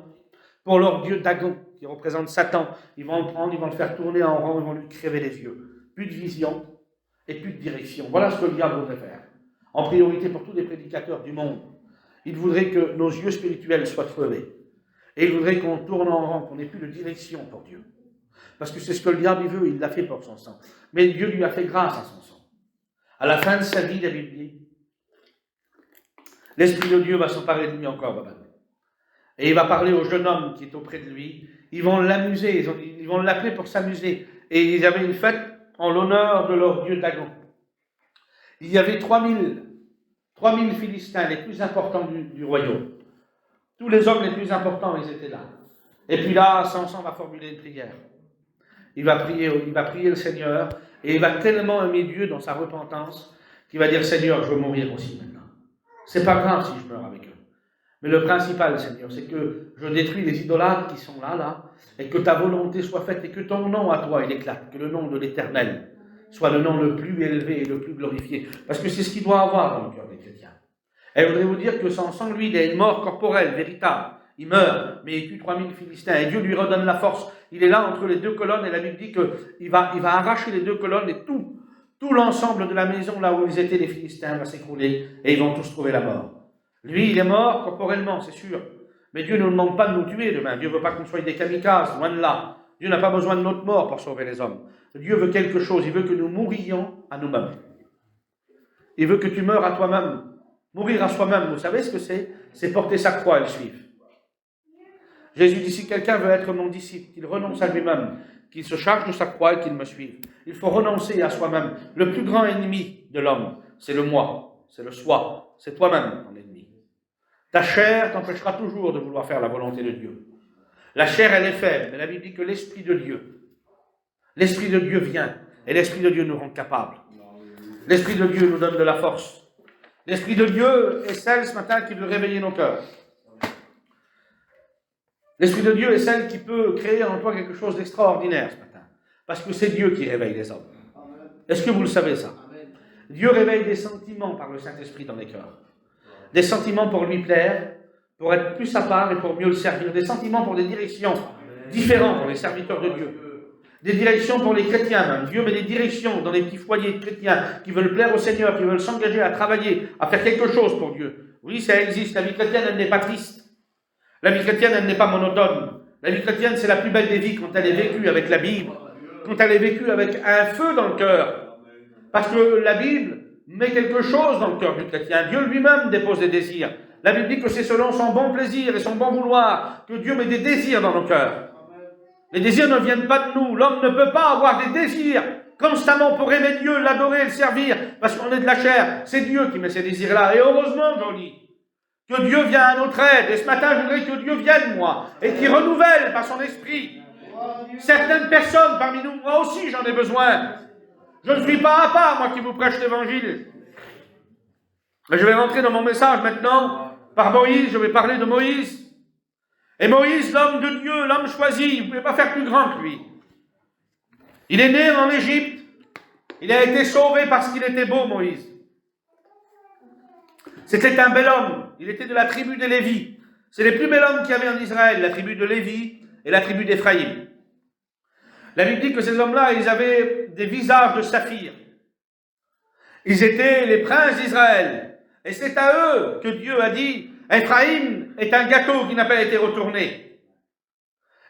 Speaker 1: pour leur dieu Dagon, qui représente Satan. Ils vont le prendre, ils vont le faire tourner en rond, ils vont lui crever les yeux. Plus de vision et plus de direction. Voilà ce que le diable voudrait faire. En priorité pour tous les prédicateurs du monde. Il voudrait que nos yeux spirituels soient crevés. Et il voudrait qu'on tourne en rond, qu'on n'ait plus de direction pour Dieu. Parce que c'est ce que le diable veut, il l'a fait pour son sang. Mais Dieu lui a fait grâce à son sang. À la fin de sa vie, la Bible dit, l'Esprit de Dieu va s'emparer de lui encore, et il va parler au jeune homme qui est auprès de lui. Ils vont l'amuser, ils vont l'appeler pour s'amuser. Et ils avaient une fête en l'honneur de leur dieu Dagon. Il y avait 3000 Philistins, les plus importants du royaume. Tous les hommes les plus importants, ils étaient là. Et puis là, Samson va formuler une prière. Il va prier le Seigneur, et il va tellement aimer Dieu dans sa repentance, qu'il va dire, Seigneur, je veux mourir aussi maintenant. C'est pas grave si je meurs avec eux. Mais le principal, Seigneur, c'est que je détruis les idolâtres qui sont là, et que ta volonté soit faite, et que ton nom à toi, il éclate, que le nom de l'Éternel soit le nom le plus élevé et le plus glorifié. Parce que c'est ce qu'il doit avoir dans le cœur des chrétiens. Et je voudrais vous dire que Samson, lui, il a une mort corporelle, véritable. Il meurt, mais il tue 3000 Philistins, et Dieu lui redonne la force. Il est là entre les deux colonnes, et la Bible dit qu'il va arracher les deux colonnes, et tout l'ensemble de la maison, là où ils étaient, les Philistins, va s'écrouler, et ils vont tous trouver la mort. Lui, il est mort corporellement, c'est sûr. Mais Dieu ne nous demande pas de nous tuer demain. Dieu ne veut pas qu'on soit des kamikazes, loin de là. Dieu n'a pas besoin de notre mort pour sauver les hommes. Dieu veut quelque chose, il veut que nous mourions à nous-mêmes. Il veut que tu meurs à toi-même. Mourir à soi-même, vous savez ce que c'est? C'est porter sa croix et le suivre. Jésus dit, si quelqu'un veut être mon disciple, qu'il renonce à lui-même, qu'il se charge de sa croix et qu'il me suive. Il faut renoncer à soi-même. Le plus grand ennemi de l'homme, c'est le moi, c'est le soi, c'est toi-même, ton ennemi. Ta chair t'empêchera toujours de vouloir faire la volonté de Dieu. La chair, elle est faible, mais la Bible dit que l'Esprit de Dieu vient, et l'Esprit de Dieu nous rend capables. L'Esprit de Dieu nous donne de la force. L'Esprit de Dieu est celle ce matin qui veut réveiller nos cœurs. L'Esprit de Dieu est celle qui peut créer en toi quelque chose d'extraordinaire ce matin. Parce que c'est Dieu qui réveille les hommes. Est-ce que vous le savez ça? Dieu réveille des sentiments par le Saint-Esprit dans les cœurs. Des sentiments pour lui plaire, pour être plus à part et pour mieux le servir. Des sentiments pour des directions différentes pour les serviteurs de Dieu. Des directions pour les chrétiens même. Dieu met des directions dans les petits foyers chrétiens qui veulent plaire au Seigneur, qui veulent s'engager à travailler, à faire quelque chose pour Dieu. Oui, ça existe. La vie chrétienne, elle n'est pas triste. La vie chrétienne, elle n'est pas monotone. La vie chrétienne, c'est la plus belle des vies quand elle est vécue avec la Bible, quand elle est vécue avec un feu dans le cœur. Parce que la Bible, met quelque chose dans le cœur du chrétien. Dieu lui-même dépose des désirs. La Bible dit que c'est selon son bon plaisir et son bon vouloir que Dieu met des désirs dans nos cœurs. Les désirs ne viennent pas de nous. L'homme ne peut pas avoir des désirs constamment pour aimer Dieu, l'adorer, le servir, parce qu'on est de la chair. C'est Dieu qui met ces désirs-là. Et heureusement, j'en dis, que Dieu vient à notre aide. Et ce matin, je voudrais que Dieu vienne, moi, et qu'il renouvelle par son esprit certaines personnes parmi nous. Moi aussi, j'en ai besoin. Je ne suis pas à part, moi qui vous prêche l'évangile. Mais je vais rentrer dans mon message maintenant. Par Moïse, je vais parler de Moïse. Et Moïse, l'homme de Dieu, l'homme choisi, vous ne pouvez pas faire plus grand que lui. Il est né en Égypte. Il a été sauvé parce qu'il était beau, Moïse. C'était un bel homme. Il était de la tribu de Lévi. C'est les plus bels hommes qu'il y avait en Israël, la tribu de Lévi et la tribu d'Éphraïm. La Bible dit que ces hommes-là, ils avaient des visages de saphir. Ils étaient les princes d'Israël. Et c'est à eux que Dieu a dit, Éphraïm est un gâteau qui n'a pas été retourné.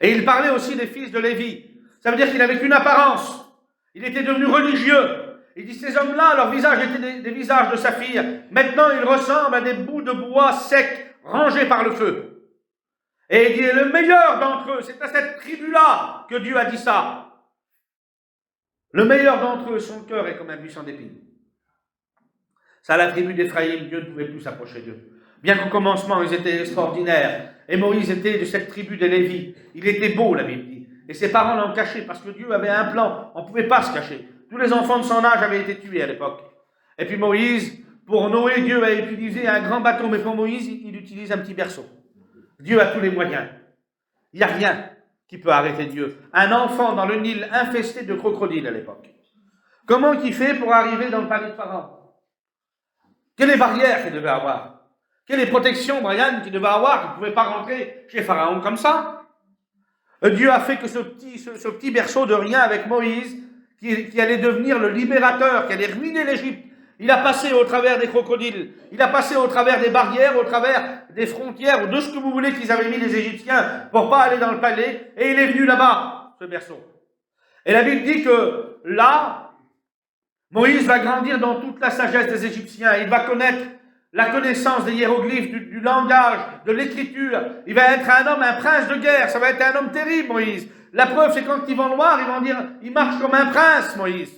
Speaker 1: Et il parlait aussi des fils de Lévi. Ça veut dire qu'il n'avait qu'une apparence. Il était devenu religieux. Il dit, ces hommes-là, leurs visages étaient des visages de saphir. Maintenant, ils ressemblent à des bouts de bois secs, rangés par le feu. Et il dit, le meilleur d'entre eux, c'est à cette tribu-là que Dieu a dit ça. Le meilleur d'entre eux, son cœur est comme un buisson d'épines. Ça, la tribu d'Éphraïm, Dieu ne pouvait plus s'approcher d'eux. Bien qu'au commencement, ils étaient extraordinaires. Et Moïse était de cette tribu de Lévi. Il était beau, la Bible dit. Et ses parents l'ont caché parce que Dieu avait un plan. On ne pouvait pas se cacher. Tous les enfants de son âge avaient été tués à l'époque. Et puis Moïse, pour Noé, Dieu a utilisé un grand bateau. Mais pour Moïse, il utilise un petit berceau. Dieu a tous les moyens. Il n'y a rien qui peut arrêter Dieu. Un enfant dans le Nil infesté de crocodiles à l'époque. Comment il fait pour arriver dans le palais de Pharaon? Quelles barrières qu'il devait avoir? Quelles protections, Brian, qu'il devait avoir, qu'il ne pouvait pas rentrer chez Pharaon comme ça? Dieu a fait que ce petit berceau de rien avec Moïse, qui allait devenir le libérateur, qui allait ruiner l'Égypte. Il a passé au travers des crocodiles, il a passé au travers des barrières, au travers des frontières, ou de ce que vous voulez qu'ils avaient mis les Égyptiens pour ne pas aller dans le palais, et il est venu là-bas, ce berceau. Et la Bible dit que là, Moïse va grandir dans toute la sagesse des Égyptiens. Il va connaître la connaissance des hiéroglyphes, du langage, de l'écriture. Il va être un homme, un prince de guerre. Ça va être un homme terrible, Moïse. La preuve, c'est quand ils vont le voir, ils vont dire, il marche comme un prince, Moïse.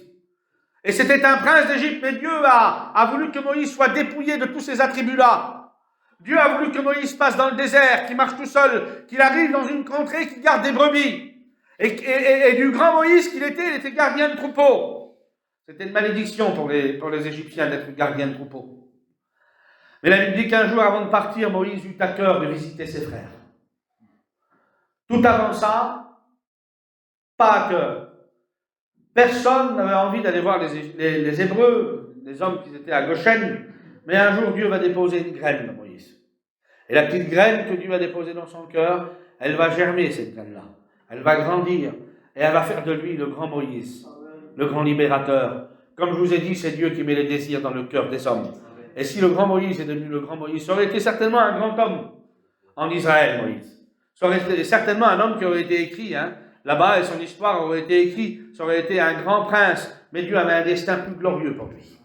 Speaker 1: Et c'était un prince d'Égypte, mais Dieu a voulu que Moïse soit dépouillé de tous ces attributs-là. Dieu a voulu que Moïse passe dans le désert, qu'il marche tout seul, qu'il arrive dans une contrée, qu'il garde des brebis. Et du grand Moïse qu'il était, il était gardien de troupeau. C'était une malédiction pour les Égyptiens d'être gardien de troupeau. Mais la Bible dit qu'un jour, avant de partir, Moïse eut à cœur de visiter ses frères. Tout avant ça, pas à cœur. Personne n'avait envie d'aller voir les Hébreux, les hommes qui étaient à Goshen, mais un jour, Dieu va déposer une graine dans Moïse. Et la petite graine que Dieu a déposée dans son cœur, elle va germer, cette graine-là. Elle va grandir, et elle va faire de lui le grand Moïse, le grand libérateur. Comme je vous ai dit, c'est Dieu qui met les désirs dans le cœur des hommes. Et si le grand Moïse est devenu le grand Moïse, ça aurait été certainement un grand homme en Israël, Moïse. Ça aurait été certainement un homme qui aurait été écrit, là-bas, et son histoire aurait été écrite. Ça aurait été un grand prince, mais Dieu avait un destin plus glorieux pour lui.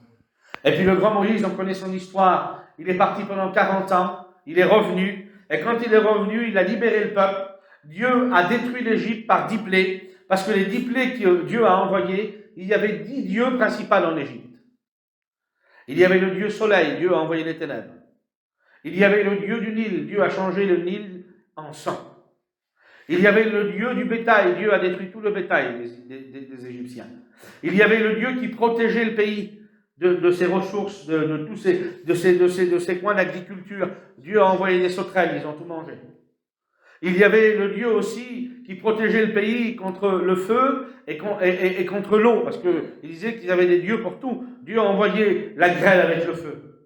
Speaker 1: Et puis le grand Moïse, on connaît son histoire. Il est parti pendant 40 ans, il est revenu, et quand il est revenu, il a libéré le peuple. Dieu a détruit l'Égypte par 10 plaies, parce que les 10 plaies que Dieu a envoyées, il y avait 10 dieux principaux en Égypte. Il y avait le dieu soleil, Dieu a envoyé les ténèbres. Il y avait le dieu du Nil, Dieu a changé le Nil en sang. Il y avait le dieu du bétail, Dieu a détruit tout le bétail des Égyptiens. Il y avait le dieu qui protégeait le pays de ses ressources, de ses coins d'agriculture. Dieu a envoyé des sauterelles, ils ont tout mangé. Il y avait le Dieu aussi qui protégeait le pays contre le feu et contre l'eau, parce qu'il disait qu'ils avaient des dieux pour tout. Dieu a envoyé la grêle avec le feu.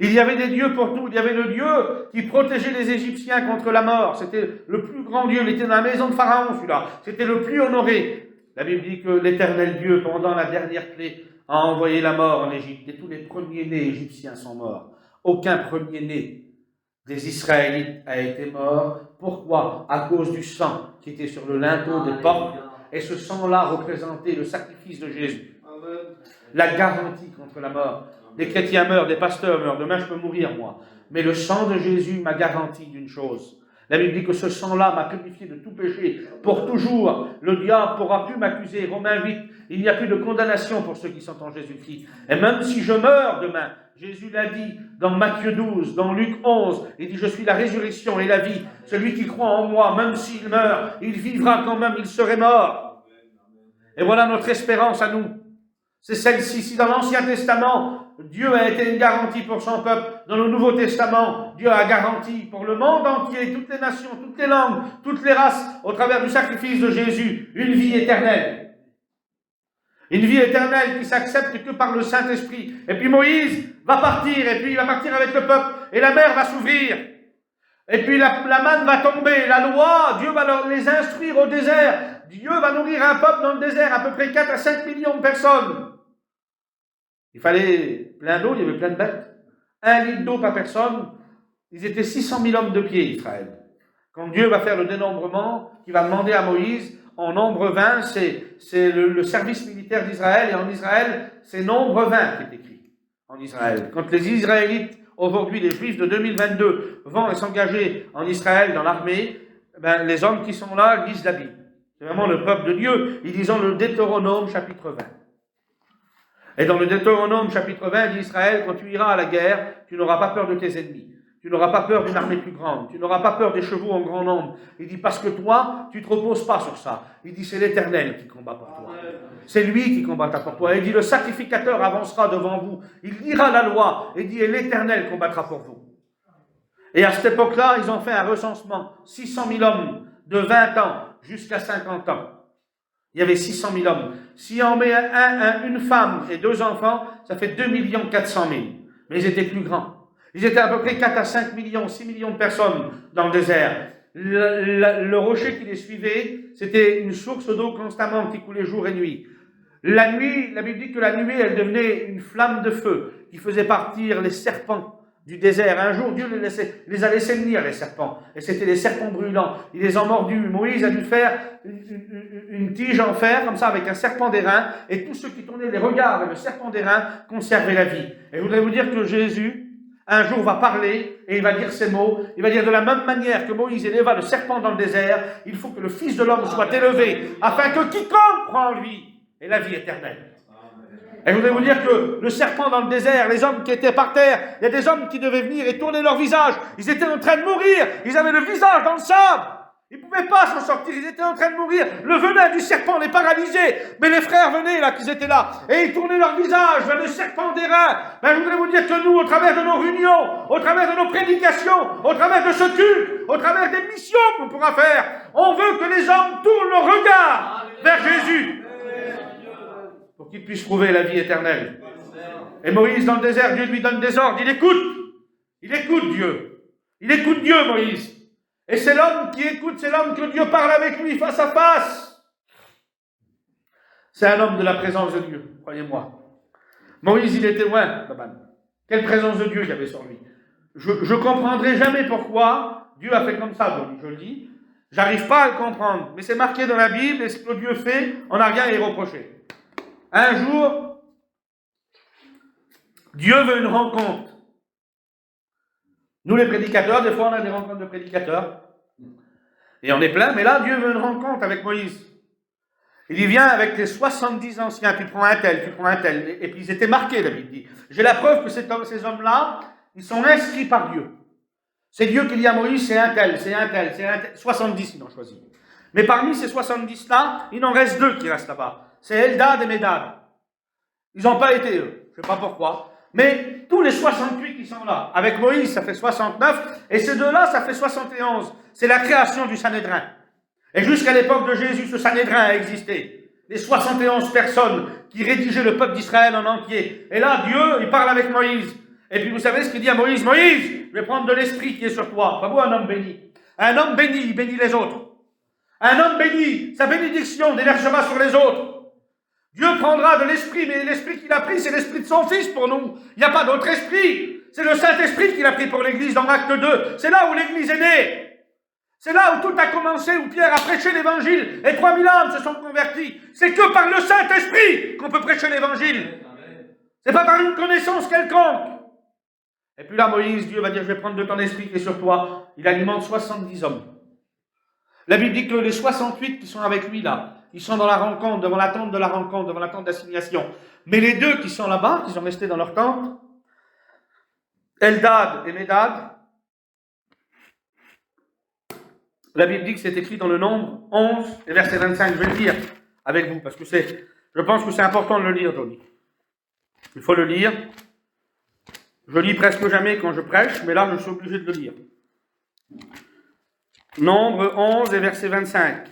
Speaker 1: Il y avait des dieux pour tout. Il y avait le Dieu qui protégeait les Égyptiens contre la mort. C'était le plus grand Dieu. Il était dans la maison de Pharaon, celui-là. C'était le plus honoré. La Bible dit que l'Éternel Dieu, pendant la dernière plaie, a envoyé la mort en Égypte. Et tous les premiers-nés égyptiens sont morts. Aucun premier-né des Israélites a été mort. Pourquoi? À cause du sang qui était sur le linteau des portes Et ce sang-là représentait le sacrifice de Jésus. La garantie contre la mort. Des chrétiens meurent, des pasteurs meurent. Demain, je peux mourir, moi. Mais le sang de Jésus m'a garanti d'une chose. La Bible dit que ce sang-là m'a purifié de tout péché. Pour toujours, le diable ne pourra plus m'accuser. Romains 8, il n'y a plus de condamnation pour ceux qui sont en Jésus-Christ. Et même si je meurs demain, Jésus l'a dit dans Matthieu 12, dans Luc 11, il dit « Je suis la résurrection et la vie. Celui qui croit en moi, même s'il meurt, il vivra quand même, il serait mort. » Et voilà notre espérance à nous. C'est celle-ci. Si dans l'Ancien Testament, Dieu a été une garantie pour son peuple, dans le Nouveau Testament, Dieu a garanti pour le monde entier, toutes les nations, toutes les langues, toutes les races, au travers du sacrifice de Jésus, une vie éternelle. Une vie éternelle qui s'accepte que par le Saint-Esprit. Et puis Moïse va partir, et puis il va partir avec le peuple, et la mer va s'ouvrir. Et puis la manne va tomber, la loi, Dieu va les instruire au désert. Dieu va nourrir un peuple dans le désert, à peu près 4 à 5 millions de personnes. Il fallait plein d'eau, il y avait plein de bêtes. 1 litre d'eau par personne. Ils étaient 600 000 hommes de pied, Israël. Quand Dieu va faire le dénombrement, qu'il va demander à Moïse, en nombre 20, c'est le service militaire d'Israël, et en Israël, c'est nombre 20 qui est écrit, en Israël. Quand les Israélites, aujourd'hui les Juifs de 2022, vont s'engager en Israël dans l'armée, ben, les hommes qui sont là lisent la Bible. C'est vraiment le peuple de Dieu. Ils lisent le Deutéronome, chapitre 20. Et dans le Deutéronome, chapitre 20, il dit Israël, quand tu iras à la guerre, tu n'auras pas peur de tes ennemis. Tu n'auras pas peur d'une armée plus grande. Tu n'auras pas peur des chevaux en grand nombre. Il dit, parce que toi, tu ne te reposes pas sur ça. Il dit, c'est l'Éternel qui combat pour toi. C'est lui qui combattra pour toi. Il dit, le sacrificateur avancera devant vous. Il lira la loi. Il dit, et l'Éternel combattra pour vous. Et à cette époque-là, ils ont fait un recensement. 600 000 hommes de 20 ans jusqu'à 50 ans. Il y avait 600 000 hommes. Si on met une femme et 2 enfants, ça fait 2 400 000. Mais ils étaient plus grands. Ils étaient à peu près 4 à 5 millions, 6 millions de personnes dans le désert. Le rocher qui les suivait, c'était une source d'eau constamment qui coulait jour et nuit. La nuit, la Bible dit que la nuit, elle devenait une flamme de feu qui faisait partir les serpents du désert. Un jour, Dieu les a laissés venir, les serpents. Et c'était les serpents brûlants. Ils les ont mordus. Moïse a dû faire une tige en fer, comme ça, avec un serpent d'airain. Et tous ceux qui tournaient les regards vers le serpent d'airain conservaient la vie. Et je voudrais vous dire que Jésus, un jour, va parler et il va dire ces mots. Il va dire de la même manière que Moïse éleva le serpent dans le désert, il faut que le Fils de l'homme soit élevé, afin que quiconque croit en lui ait la vie éternelle. Et je voudrais vous dire que le serpent dans le désert, les hommes qui étaient par terre, il y a des hommes qui devaient venir et tourner leur visage. Ils étaient en train de mourir. Ils avaient le visage dans le sable. Ils ne pouvaient pas s'en sortir. Ils étaient en train de mourir. Le venin du serpent les paralysait. Mais les frères venaient là, qu'ils étaient là. Et ils tournaient leur visage vers le serpent d'airain. Ben, je voudrais vous dire que nous, au travers de nos réunions, au travers de nos prédications, au travers de ce culte, au travers des missions qu'on pourra faire, on veut que les hommes tournent leur regard vers Jésus. Pour qu'il puisse trouver la vie éternelle. Et Moïse, dans le désert, Dieu lui donne des ordres. Il écoute Dieu. Il écoute Dieu, Moïse. Et c'est l'homme qui écoute, c'est l'homme que Dieu parle avec lui face à face. C'est un homme de la présence de Dieu, croyez-moi. Moïse, il était loin. Quelle présence de Dieu il y avait sur lui. Je ne comprendrai jamais pourquoi Dieu a fait comme ça, je le dis. J'arrive pas à le comprendre. Mais c'est marqué dans la Bible, et ce que Dieu fait, on n'a rien à y reprocher. Un jour, Dieu veut une rencontre. Nous, les prédicateurs, des fois, on a des rencontres de prédicateurs. Et on est plein, mais là, Dieu veut une rencontre avec Moïse. Il y vient avec les 70 anciens, tu prends un tel. Et puis ils étaient marqués, la Bible dit. J'ai la preuve que ces hommes-là, ils sont inscrits par Dieu. C'est Dieu qui dit à Moïse, c'est un tel. 70, ils ont choisi. Mais parmi ces 70-là, il en reste 2 qui restent là-bas. C'est Eldad et Médad. Ils n'ont pas été eux. Je ne sais pas pourquoi. Mais tous les 68 qui sont là, avec Moïse, ça fait 69, et ces 2-là, ça fait 71. C'est la création du Sanhédrin. Et jusqu'à l'époque de Jésus, ce Sanhédrin a existé. Les 71 personnes qui rédigeaient le peuple d'Israël en entier. Et là, Dieu, il parle avec Moïse. Et puis vous savez ce qu'il dit à Moïse? Moïse, je vais prendre de l'esprit qui est sur toi. Pas vous, un homme béni. Un homme béni, il bénit les autres. Un homme béni, sa bénédiction déversera sur les autres. Dieu prendra de l'esprit, mais l'esprit qu'il a pris, c'est l'esprit de son Fils pour nous. Il n'y a pas d'autre esprit. C'est le Saint-Esprit qu'il a pris pour l'Église dans Acte 2. C'est là où l'Église est née.
Speaker 2: C'est là où tout a commencé, où Pierre a prêché l'évangile et 3000 âmes se sont converties. C'est que par le Saint-Esprit qu'on peut prêcher l'évangile. C'est pas par une connaissance quelconque. Et puis là, Moïse, Dieu va dire, je vais prendre de ton esprit qui est sur toi. Il alimente 70 hommes. La Bible dit que les 68 qui sont avec lui là, ils sont dans la rencontre, devant la tente de la rencontre, devant la tente d'assignation. Mais les deux qui sont là-bas, qui sont restés dans leur tente, Eldad et Médad, la Bible dit que c'est écrit dans le Nombre 11 et verset 25. Je vais le lire avec vous, parce que je pense que c'est important de le lire, Johnny. Il faut le lire. Je lis presque jamais quand je prêche, mais là, je suis obligé de le lire. Nombre 11 et verset 25.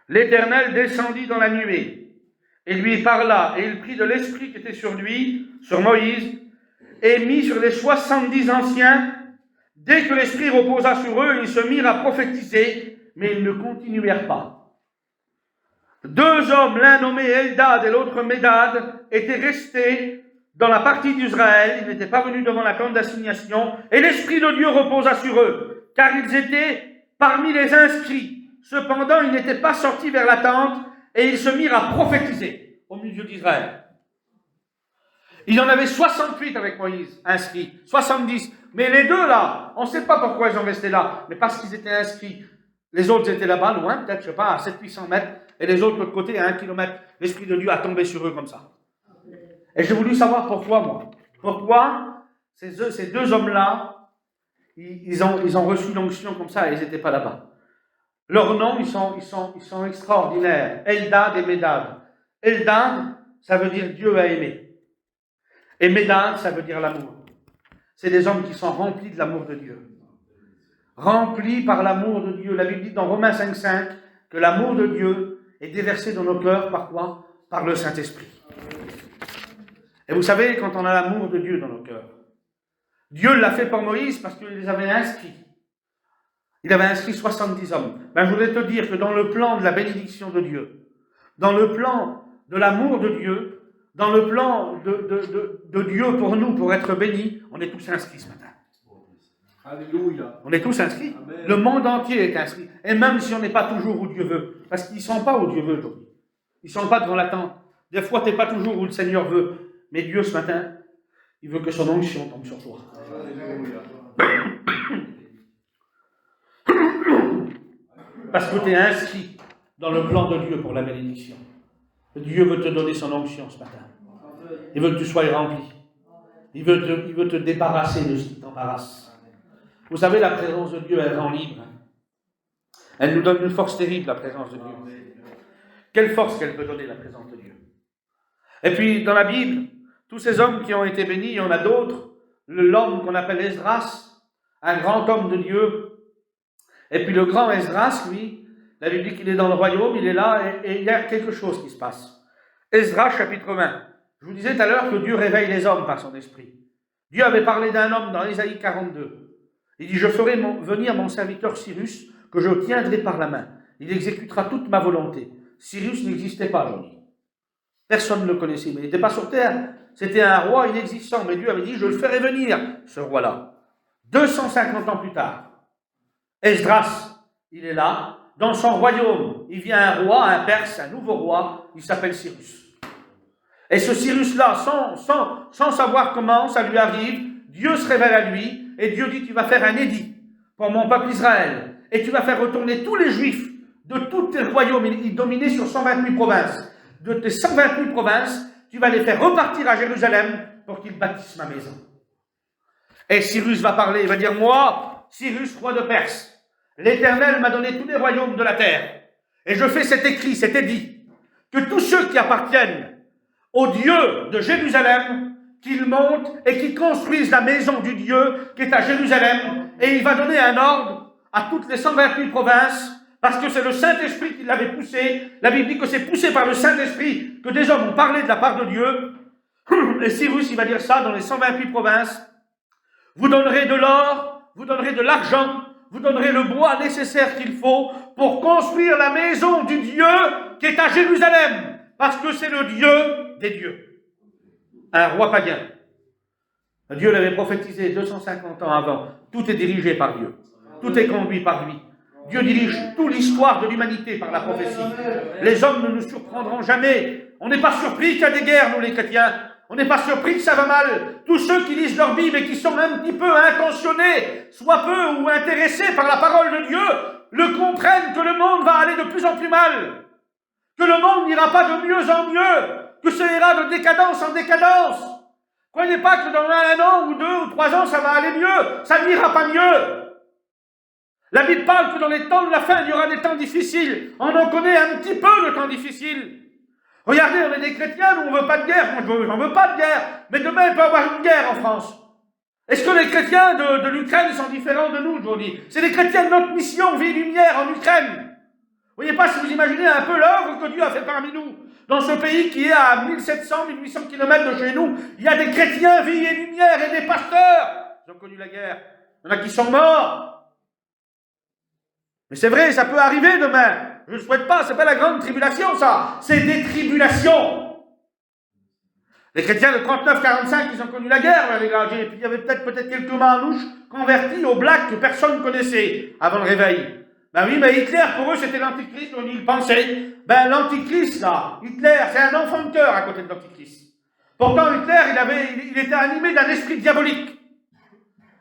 Speaker 2: L'Éternel descendit dans la nuée, et lui parla, et il prit de l'esprit qui était sur lui, sur Moïse, et mit sur les 70 anciens. Dès que l'esprit reposa sur eux, ils se mirent à prophétiser, mais ils ne continuèrent pas. 2 hommes, l'un nommé Eldad et l'autre Médad, étaient restés dans la partie d'Israël. Ils n'étaient pas venus devant la tente d'assignation, et l'esprit de Dieu reposa sur eux, car ils étaient parmi les inscrits. Cependant, ils n'étaient pas sortis vers la tente, et ils se mirent à prophétiser au milieu d'Israël. Il y en avait 68 avec Moïse, inscrits, 70. Mais les deux là, on ne sait pas pourquoi ils sont restés là, mais parce qu'ils étaient inscrits. Les autres étaient là-bas, loin, peut-être, je ne sais pas, à 700-800 mètres, et les autres de l'autre côté, à 1 kilomètre. L'Esprit de Dieu a tombé sur eux comme ça. Et j'ai voulu savoir pourquoi, moi. Pourquoi ces deux hommes-là, ils ont reçu l'onction comme ça, et ils n'étaient pas là-bas. Leurs noms, ils sont extraordinaires. Eldad et Médad. Eldad, ça veut dire Dieu a aimé. Et Médad, ça veut dire l'amour. C'est des hommes qui sont remplis de l'amour de Dieu. Remplis par l'amour de Dieu. La Bible dit dans Romains 5,5 que l'amour de Dieu est déversé dans nos cœurs par quoi? Par le Saint-Esprit. Et vous savez, quand on a l'amour de Dieu dans nos cœurs, Dieu l'a fait pour Moïse parce qu'il les avait inscrits. Il avait inscrit 70 hommes. Je voudrais te dire que dans le plan de la bénédiction de Dieu, dans le plan de l'amour de Dieu, dans le plan de Dieu pour nous, pour être bénis, on est tous inscrits ce matin. Alléluia. On est tous inscrits. Amen. Le monde entier est inscrit. Et même si on n'est pas toujours où Dieu veut, parce qu'ils ne sont pas où Dieu veut aujourd'hui. Ils ne sont pas devant l'attente. Des fois, tu n'es pas toujours où le Seigneur veut. Mais Dieu, ce matin, il veut que son onction tombe sur toi. Alléluia. Parce que tu es inscrit dans le plan de Dieu pour la bénédiction. Dieu veut te donner son onction ce matin. Il veut que tu sois rempli. Il veut te débarrasser de ce qui t'embarrasse. Vous savez, la présence de Dieu, elle rend libre. Elle nous donne une force terrible, la présence de Dieu. Quelle force qu'elle peut donner, la présence de Dieu. Et puis, dans la Bible, tous ces hommes qui ont été bénis, il y en a d'autres. L'homme qu'on appelle Esdras, un grand homme de Dieu. Et puis le grand Esdras, lui, la Bible dit qu'il est dans le royaume, il est là, et il y a quelque chose qui se passe. Esdras, chapitre 20. Je vous disais tout à l'heure que Dieu réveille les hommes par son esprit. Dieu avait parlé d'un homme dans Ésaïe 42. Il dit, je ferai venir mon serviteur Cyrus, que je tiendrai par la main. Il exécutera toute ma volonté. Cyrus n'existait pas, Johnny. Personne ne le connaissait, mais il n'était pas sur terre. C'était un roi inexistant, mais Dieu avait dit, je le ferai venir, ce roi-là. 250 ans plus tard, Esdras, il est là, dans son royaume, il vient un roi, un Perse, un nouveau roi, il s'appelle Cyrus. Et ce Cyrus-là, sans savoir comment ça lui arrive, Dieu se révèle à lui, et Dieu dit, tu vas faire un édit pour mon peuple Israël, et tu vas faire retourner tous les Juifs de tous tes royaumes, il dominait sur 128 provinces, de tes 128 provinces, tu vas les faire repartir à Jérusalem pour qu'ils bâtissent ma maison. Et Cyrus va parler, il va dire, moi, Cyrus, roi de Perse, l'Éternel m'a donné tous les royaumes de la terre. Et je fais cet écrit, cet édit, que tous ceux qui appartiennent au Dieu de Jérusalem, qu'ils montent et qu'ils construisent la maison du Dieu qui est à Jérusalem. Et il va donner un ordre à toutes les 128 provinces, parce que c'est le Saint-Esprit qui l'avait poussé. La Bible dit que c'est poussé par le Saint-Esprit que des hommes ont parlé de la part de Dieu. Et Cyrus, il va dire ça dans les 128 provinces. Vous donnerez de l'or, vous donnerez de l'argent, vous donnerez le bois nécessaire qu'il faut pour construire la maison du Dieu qui est à Jérusalem, parce que c'est le Dieu des dieux. Un roi païen. Dieu l'avait prophétisé 250 ans avant. Tout est dirigé par Dieu. Tout est conduit par lui. Dieu dirige toute l'histoire de l'humanité par la prophétie. Les hommes ne nous surprendront jamais. On n'est pas surpris qu'il y a des guerres, nous les chrétiens. On n'est pas surpris que ça va mal. Tous ceux qui lisent leur Bible et qui sont un petit peu intentionnés, soit peu ou intéressés par la parole de Dieu, le comprennent que le monde va aller de plus en plus mal. Que le monde n'ira pas de mieux en mieux. Que ça ira de décadence en décadence. Croyez pas que dans 1 an ou 2 ou 3 ans, ça va aller mieux. Ça n'ira pas mieux. La Bible parle que dans les temps de la fin, il y aura des temps difficiles. On en connaît un petit peu de temps difficiles. Regardez, on est des chrétiens, nous on ne veut pas de guerre. Moi, j'en veux pas de guerre. Mais demain, il peut y avoir une guerre en France. Est-ce que les chrétiens de l'Ukraine sont différents de nous, je vous dis? C'est les chrétiens de notre mission, vie lumière en Ukraine. Vous voyez pas si vous imaginez un peu l'œuvre que Dieu a fait parmi nous. Dans ce pays qui est à 1700, 1800 km de chez nous, il y a des chrétiens, vie et lumière, et des pasteurs. Ils ont connu la guerre. Il y en a qui sont morts. Mais c'est vrai, ça peut arriver demain. Je ne le souhaite pas, c'est pas la grande tribulation, ça. C'est des tribulations. Les chrétiens de 39-45, ils ont connu la guerre, les gars. Et puis il y avait peut-être quelques manouches convertis au black que personne ne connaissait avant le réveil. Ben oui, mais Hitler, pour eux, c'était l'antichrist, on y pensait. Ben l'antichrist, là, Hitler, c'est un enfant de cœur à côté de l'antichrist. Pourtant, Hitler, il était animé d'un esprit diabolique.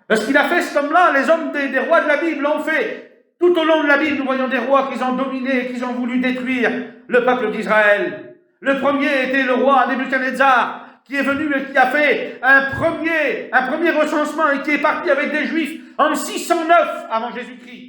Speaker 2: Parce qu'il a fait, cet homme-là, les hommes des rois de la Bible l'ont fait. Tout au long de la Bible, nous voyons des rois qui ont dominé, qui ont voulu détruire le peuple d'Israël. Le premier était le roi Nebuchadnezzar, qui est venu et qui a fait un premier recensement et qui est parti avec des Juifs en 609 avant Jésus-Christ.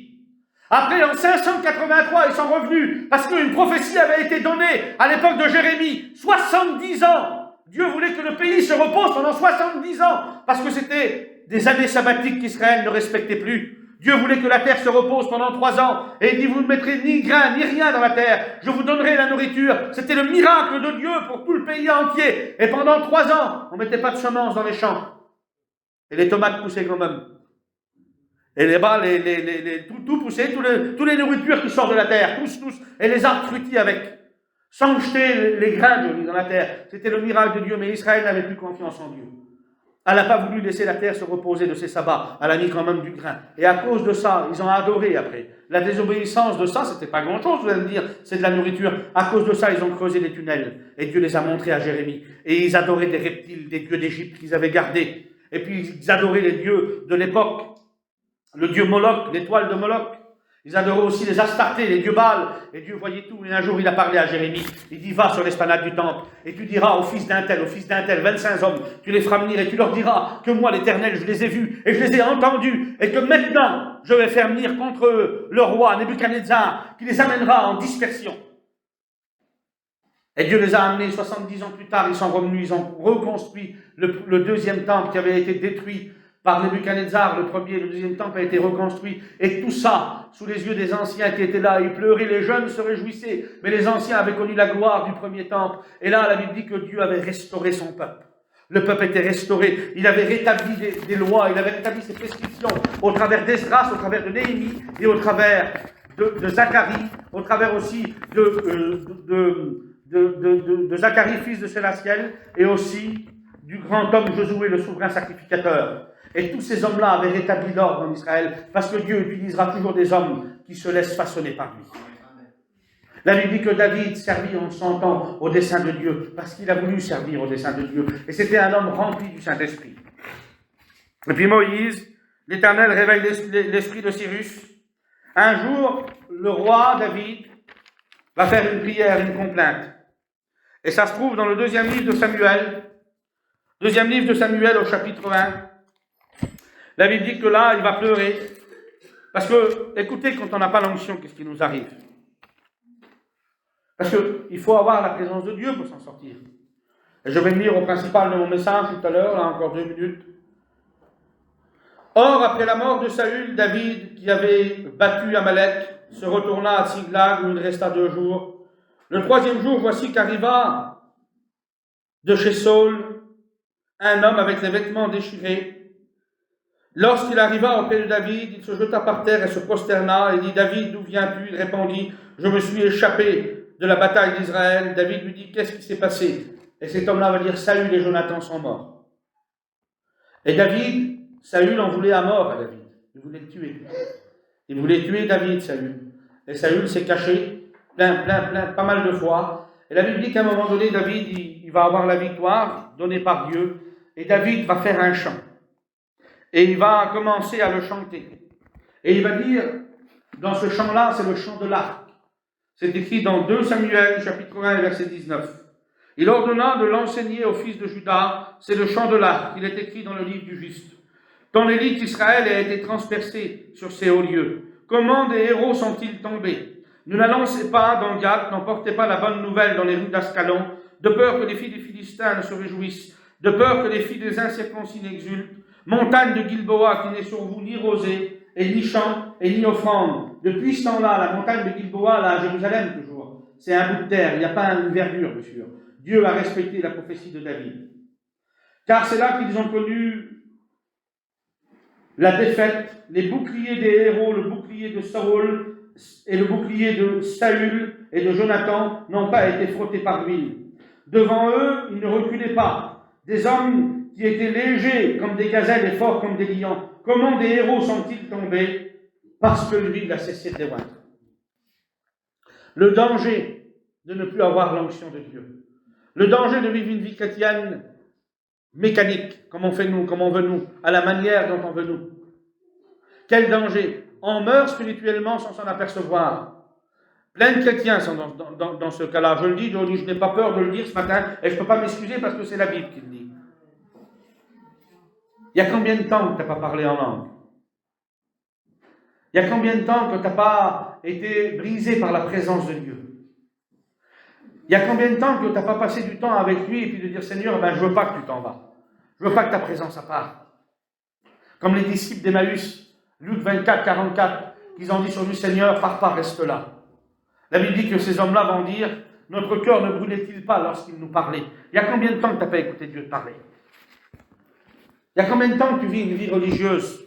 Speaker 2: Après, en 583, ils sont revenus parce qu'une prophétie avait été donnée à l'époque de Jérémie. 70 ans. Dieu voulait que le pays se repose pendant 70 ans parce que c'était des années sabbatiques qu'Israël ne respectait plus. Dieu voulait que la terre se repose pendant 3 ans. Et il dit, vous ne mettrez ni grain, ni rien dans la terre. Je vous donnerai la nourriture. C'était le miracle de Dieu pour tout le pays entier. Et pendant 3 ans, on ne mettait pas de semences dans les champs. Et les tomates poussaient quand même. Et les bas, tout poussait, tous les nourritures qui sortent de la terre, tous. Et les arbres fruitiers avec. Sans jeter les grains dans la terre. C'était le miracle de Dieu. Mais Israël n'avait plus confiance en Dieu. Elle n'a pas voulu laisser la terre se reposer de ses sabbats. Elle a mis quand même du grain. Et à cause de ça, ils ont adoré après. La désobéissance de ça, c'était pas grand-chose, vous allez me dire, c'est de la nourriture. À cause de ça, ils ont creusé des tunnels. Et Dieu les a montrés à Jérémie. Et ils adoraient des reptiles, des dieux d'Égypte qu'ils avaient gardés. Et puis ils adoraient les dieux de l'époque. Le dieu Moloch, l'étoile de Moloch. Ils adoraient aussi les Astartés, les dieux Baal. Et Dieu voyait tout. Et un jour, il a parlé à Jérémie. Il dit, va sur l'esplanade du temple. Et tu diras au fils d'un tel, 25 hommes, tu les feras venir et tu leur diras que moi, l'Éternel, je les ai vus et je les ai entendus. Et que maintenant, je vais faire venir contre eux le roi Nebuchadnezzar, qui les amènera en dispersion. Et Dieu les a amenés 70 ans plus tard. Ils sont revenus, ils ont reconstruit le deuxième temple qui avait été détruit par Nebuchadnezzar, le premier et le deuxième temple a été reconstruit. Et tout ça, sous les yeux des anciens qui étaient là, ils pleuraient, les jeunes se réjouissaient. Mais les anciens avaient connu la gloire du premier temple. Et là, la Bible dit que Dieu avait restauré son peuple. Le peuple était restauré. Il avait rétabli des lois, il avait rétabli ses prescriptions au travers d'Esdras, au travers de Néhémie et au travers de Zacharie, au travers aussi de Zacharie, fils de Sélastiel, et aussi du grand homme Josué, le souverain sacrificateur. Et tous ces hommes-là avaient rétabli l'ordre en Israël, parce que Dieu utilisera toujours des hommes qui se laissent façonner par lui. La Bible dit que David servit en son temps au dessein de Dieu, parce qu'il a voulu servir au dessein de Dieu. Et c'était un homme rempli du Saint-Esprit. Et puis Moïse, l'Éternel réveille l'esprit de Cyrus. Un jour, le roi David va faire une prière, une complainte. Et ça se trouve dans le deuxième livre de Samuel. Deuxième livre de Samuel au chapitre 1. La Bible dit que là, il va pleurer. Parce que, écoutez, quand on n'a pas l'onction, qu'est-ce qui nous arrive? Parce qu'il faut avoir la présence de Dieu pour s'en sortir. Et je vais venir au principal de mon message tout à l'heure, là encore 2 minutes. Or, après la mort de Saül, David, qui avait battu Amalek, se retourna à Tsiglag, où il resta 2 jours. Le 3e jour, voici qu'arriva de chez Saül un homme avec les vêtements déchirés. Lorsqu'il arriva auprès de David, il se jeta par terre et se prosterna et dit, David, d'où viens-tu? Il répondit, je me suis échappé de la bataille d'Israël. David lui dit, qu'est-ce qui s'est passé? Et cet homme-là va dire, Saül et Jonathan sont morts. Et David, Saül en voulait à mort à David. Il voulait le tuer. Il voulait tuer David, Saül. Et Saül s'est caché pas mal de fois. Et la Bible dit qu'à un moment donné, David, il va avoir la victoire donnée par Dieu. Et David va faire un chant. Et il va commencer à le chanter. Et il va dire, dans ce chant-là, c'est le chant de l'arc. C'est écrit dans 2 Samuel, chapitre 1, verset 19. Il ordonna de l'enseigner aux fils de Juda, c'est le chant de l'arc. Il est écrit dans le livre du juste. Ton élite d'Israël a été transpercée sur ces hauts lieux. Comment des héros sont-ils tombés? Ne la lancez pas dans Gath, n'emportez pas la bonne nouvelle dans les rues d'Ascalon, de peur que les filles des Philistins ne se réjouissent, de peur que les filles des incirconcis n'exultent. Montagne de Gilboa qui n'est sur vous ni rosée, et ni chant, et ni offrande. Depuis ce temps-là, la montagne de Gilboa, là, à Jérusalem toujours, c'est un bout de terre, il n'y a pas une verdure dessus. Dieu a respecté la prophétie de David. Car c'est là qu'ils ont connu la défaite, les boucliers des héros, le bouclier de Saül et le bouclier de Saül et de Jonathan n'ont pas été frottés par l'huile. Devant eux, ils ne reculaient pas. Des hommes qui étaient légers comme des gazelles et forts comme des lions. Comment des héros sont-ils tombés? Parce que l'huile a cessé de les oindre. Le danger de ne plus avoir l'onction de Dieu. Le danger de vivre une vie chrétienne mécanique, comme on fait nous, comme on veut nous, à la manière dont on veut nous. Quel danger! On meurt spirituellement sans s'en apercevoir. Plein de chrétiens sont dans ce cas-là. Je le dis, je n'ai pas peur de le dire ce matin, et je ne peux pas m'excuser parce que c'est la Bible qui le dit. Il y a combien de temps que tu n'as pas parlé en langue? Il y a combien de temps que tu n'as pas été brisé par la présence de Dieu? Il y a combien de temps que tu n'as pas passé du temps avec lui et puis de dire, Seigneur, je ne veux pas que tu t'en vas. Je ne veux pas que ta présence part. Comme les disciples d'Emmaüs, Luc 24, 44, qu'ils ont dit sur lui, Seigneur, pars pas, reste là. La Bible dit que ces hommes-là vont dire, notre cœur ne brûlait-il pas lorsqu'il nous parlait? Il y a combien de temps que tu n'as pas écouté Dieu te parler? Il y a combien de temps que tu vis une vie religieuse?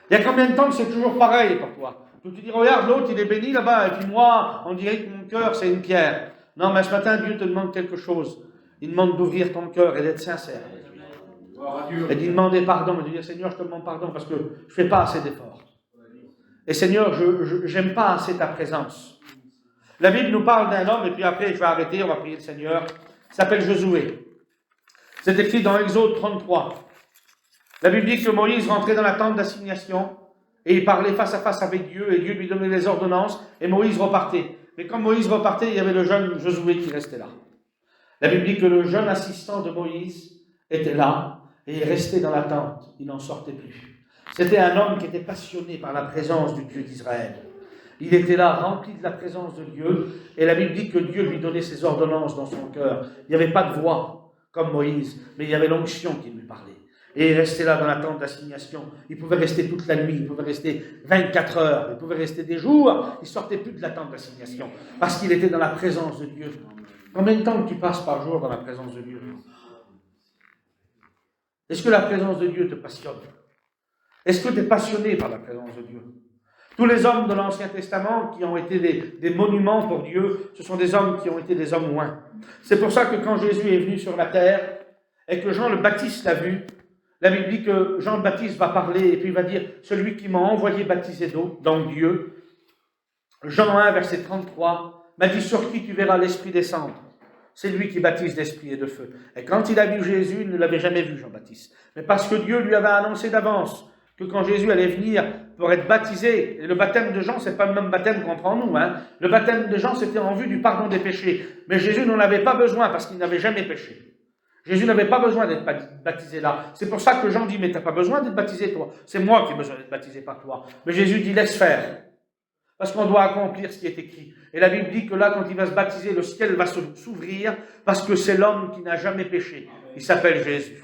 Speaker 2: Il y a combien de temps que c'est toujours pareil pour toi? Tu te dis, regarde, l'autre, il est béni là-bas, et puis moi, on dirait que mon cœur, c'est une pierre. Non, mais ce matin, Dieu te demande quelque chose. Il demande d'ouvrir ton cœur et d'être sincère. Et d'y demander pardon, et de dire, Seigneur, je te demande pardon parce que je ne fais pas assez d'efforts. Et Seigneur, je n'aime pas assez ta présence. La Bible nous parle d'un homme, et puis après, je vais arrêter, on va prier le Seigneur. Il s'appelle Josué. C'est écrit dans Exode 33. La Bible dit que Moïse rentrait dans la tente d'assignation et il parlait face à face avec Dieu et Dieu lui donnait les ordonnances et Moïse repartait. Mais quand Moïse repartait, il y avait le jeune Josué qui restait là. La Bible dit que le jeune assistant de Moïse était là et il restait dans la tente. Il n'en sortait plus. C'était un homme qui était passionné par la présence du Dieu d'Israël. Il était là, rempli de la présence de Dieu et la Bible dit que Dieu lui donnait ses ordonnances dans son cœur. Il n'y avait pas de voix comme Moïse, mais il y avait l'onction qui lui parlait. Et il restait là dans la tente d'assignation. Il pouvait rester toute la nuit, il pouvait rester 24 heures, il pouvait rester des jours. Il ne sortait plus de la tente d'assignation parce qu'il était dans la présence de Dieu. Combien de temps tu passes par jour dans la présence de Dieu? Est-ce que la présence de Dieu te passionne? Est-ce que tu es passionné par la présence de Dieu? Tous les hommes de l'Ancien Testament qui ont été des monuments pour Dieu, ce sont des hommes qui ont été des hommes oints. C'est pour ça que quand Jésus est venu sur la terre et que Jean le Baptiste l'a vu, la Bible dit que Jean le Baptiste va parler et puis il va dire « Celui qui m'a envoyé baptiser d'eau, donc Dieu ». Jean 1, verset 33, m'a dit « Sur qui tu verras l'Esprit descendre ?» C'est lui qui baptise d'esprit et de feu. Et quand il a vu Jésus, il ne l'avait jamais vu, Jean-Baptiste. Mais parce que Dieu lui avait annoncé d'avance que quand Jésus allait venir pour être baptisé, et le baptême de Jean, c'est pas le même baptême qu'on prend nous. Le baptême de Jean, c'était en vue du pardon des péchés. Mais Jésus n'en avait pas besoin parce qu'il n'avait jamais péché. Jésus n'avait pas besoin d'être baptisé là. C'est pour ça que Jean dit, mais tu n'as pas besoin d'être baptisé toi. C'est moi qui ai besoin d'être baptisé par toi. Mais Jésus dit, laisse faire. Parce qu'on doit accomplir ce qui est écrit. Et la Bible dit que là, quand il va se baptiser, le ciel va s'ouvrir parce que c'est l'homme qui n'a jamais péché. Il s'appelle Jésus.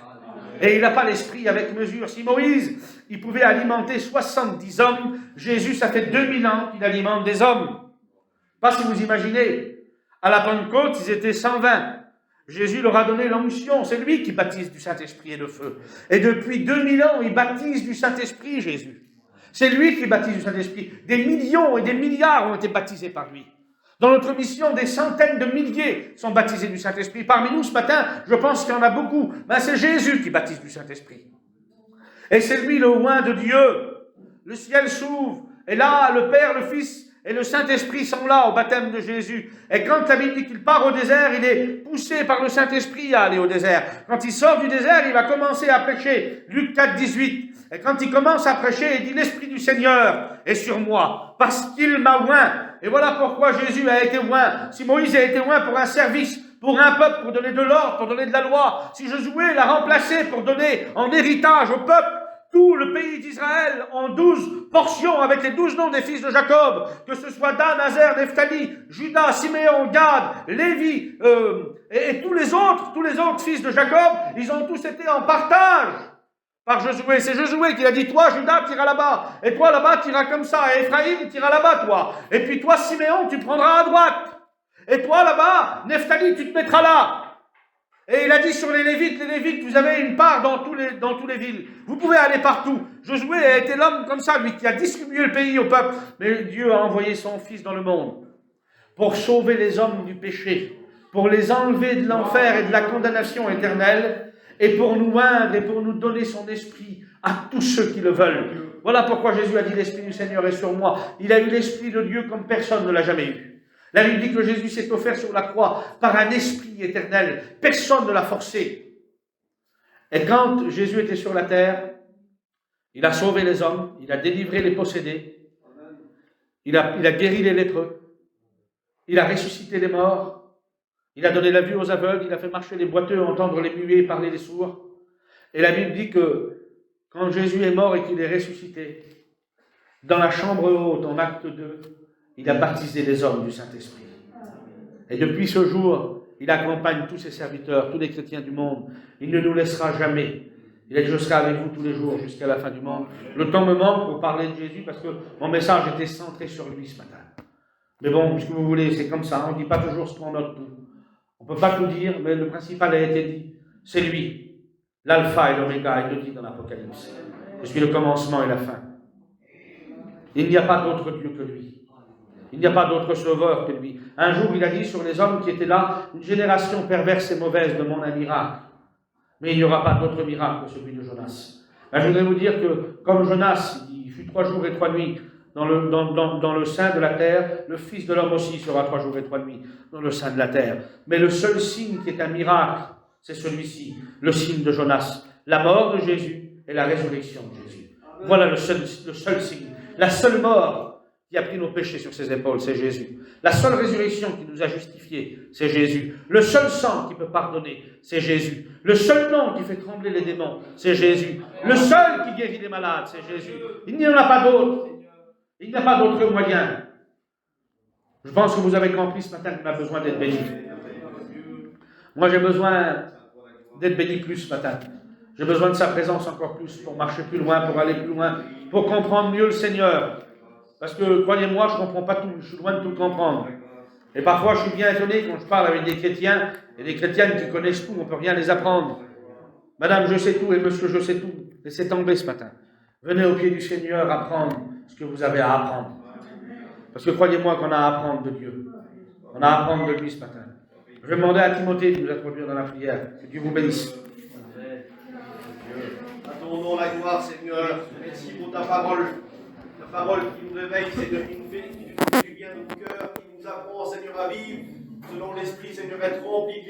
Speaker 2: Et il n'a pas l'esprit avec mesure. Si Moïse, il pouvait alimenter 70 hommes, Jésus, ça fait 2000 ans qu'il alimente des hommes. Pas si vous imaginez. À la Pentecôte, ils étaient 120. Jésus leur a donné l'onction. C'est lui qui baptise du Saint-Esprit et de feu. Et depuis 2000 ans, il baptise du Saint-Esprit, Jésus. C'est lui qui baptise du Saint-Esprit. Des millions et des milliards ont été baptisés par lui. Dans notre mission, des centaines de milliers sont baptisés du Saint-Esprit. Parmi nous, ce matin, je pense qu'il y en a beaucoup. Ben, c'est Jésus qui baptise du Saint-Esprit. Et c'est lui le oint de Dieu. Le ciel s'ouvre. Et là, le Père, le Fils et le Saint-Esprit sont là au baptême de Jésus. Et quand la Bible dit qu'il part au désert, il est poussé par le Saint-Esprit à aller au désert. Quand il sort du désert, il va commencer à prêcher. Luc 4, 18. Et quand il commence à prêcher, il dit « L'Esprit du Seigneur est sur moi, parce qu'il m'a oint. » Et voilà pourquoi Jésus a été oint. Si Moïse a été oint pour un service, pour un peuple, pour donner de l'ordre, pour donner de la loi, si Josué l'a remplacé pour donner en héritage au peuple, tout le pays d'Israël en 12 portions avec les 12 noms des fils de Jacob, que ce soit Dan, Azer, Nephtali, Judas, Siméon, Gad, Lévi et tous les autres fils de Jacob, ils ont tous été en partage par Josué. C'est Josué qui a dit, toi Judas, tu iras là-bas, et toi là-bas, tu iras comme ça, et Ephraïm, tu iras là-bas, toi, et puis toi Siméon, tu prendras à droite, et toi là-bas, Nephtali, tu te mettras là. Et il a dit sur les Lévites, vous avez une part dans tous les villes. Vous pouvez aller partout. Josué a été l'homme comme ça, lui, qui a distribué le pays au peuple. Mais Dieu a envoyé son Fils dans le monde pour sauver les hommes du péché, pour les enlever de l'enfer et de la condamnation éternelle, et pour nous oindre et pour nous donner son esprit à tous ceux qui le veulent. Voilà pourquoi Jésus a dit, l'Esprit du Seigneur est sur moi. Il a eu l'Esprit de Dieu comme personne ne l'a jamais eu. La Bible dit que Jésus s'est offert sur la croix par un esprit éternel. Personne ne l'a forcé. Et quand Jésus était sur la terre, il a sauvé les hommes, il a délivré les possédés, il a guéri les lépreux, il a ressuscité les morts, il a donné la vue aux aveugles, il a fait marcher les boiteux, entendre les muets, parler les sourds. Et la Bible dit que quand Jésus est mort et qu'il est ressuscité, dans la chambre haute, en acte 2, il a baptisé les hommes du Saint-Esprit. Et depuis ce jour, il accompagne tous ses serviteurs, tous les chrétiens du monde. Il ne nous laissera jamais. Il a dit, je serai avec vous tous les jours jusqu'à la fin du monde. Le temps me manque pour parler de Jésus parce que mon message était centré sur lui ce matin. Mais bon, puisque vous voulez, c'est comme ça. On ne dit pas toujours ce qu'on note tout. On ne peut pas tout dire, mais le principal a été dit. C'est lui, l'alpha et l'oméga, il le dit dans l'Apocalypse. Je suis le commencement et la fin. Il n'y a pas d'autre Dieu que lui. Il n'y a pas d'autre sauveur que lui. Un jour, il a dit sur les hommes qui étaient là, une génération perverse et mauvaise demande un miracle. Mais il n'y aura pas d'autre miracle que celui de Jonas. Ben, je voudrais vous dire que, comme Jonas, il fut 3 jours et 3 nuits dans le sein de la terre, le Fils de l'homme aussi sera 3 jours et 3 nuits dans le sein de la terre. Mais le seul signe qui est un miracle, c'est celui-ci, le signe de Jonas, la mort de Jésus et la résurrection de Jésus. Voilà le seul signe, la seule mort qui a pris nos péchés sur ses épaules, c'est Jésus. La seule résurrection qui nous a justifiés, c'est Jésus. Le seul sang qui peut pardonner, c'est Jésus. Le seul nom qui fait trembler les démons, c'est Jésus. Le seul qui guérit les malades, c'est Jésus. Il n'y en a pas d'autre. Il n'y a pas d'autre moyen. Je pense que vous avez compris ce matin qu'on a besoin d'être béni. Moi, j'ai besoin d'être béni plus ce matin. J'ai besoin de sa présence encore plus pour marcher plus loin, pour aller plus loin, pour comprendre mieux le Seigneur. Parce que, croyez-moi, je ne comprends pas tout, je suis loin de tout comprendre. Et parfois, je suis bien étonné quand je parle avec des chrétiens et des chrétiennes qui connaissent tout, on ne peut rien les apprendre. Madame, je sais tout, et monsieur, je sais tout. Laissez tomber ce matin. Venez au pied du Seigneur apprendre ce que vous avez à apprendre. Parce que croyez-moi qu'on a à apprendre de Dieu. On a à apprendre de lui ce matin. Je vais demander à Timothée de nous introduire dans la prière. Que Dieu vous bénisse.
Speaker 3: À ton nom la gloire, Seigneur. Merci pour ta parole. La parole qui nous réveille, Seigneur, qui nous fait du bien de nos cœurs, qui nous apprend, Seigneur, à vivre selon l'Esprit, Seigneur, être rempli.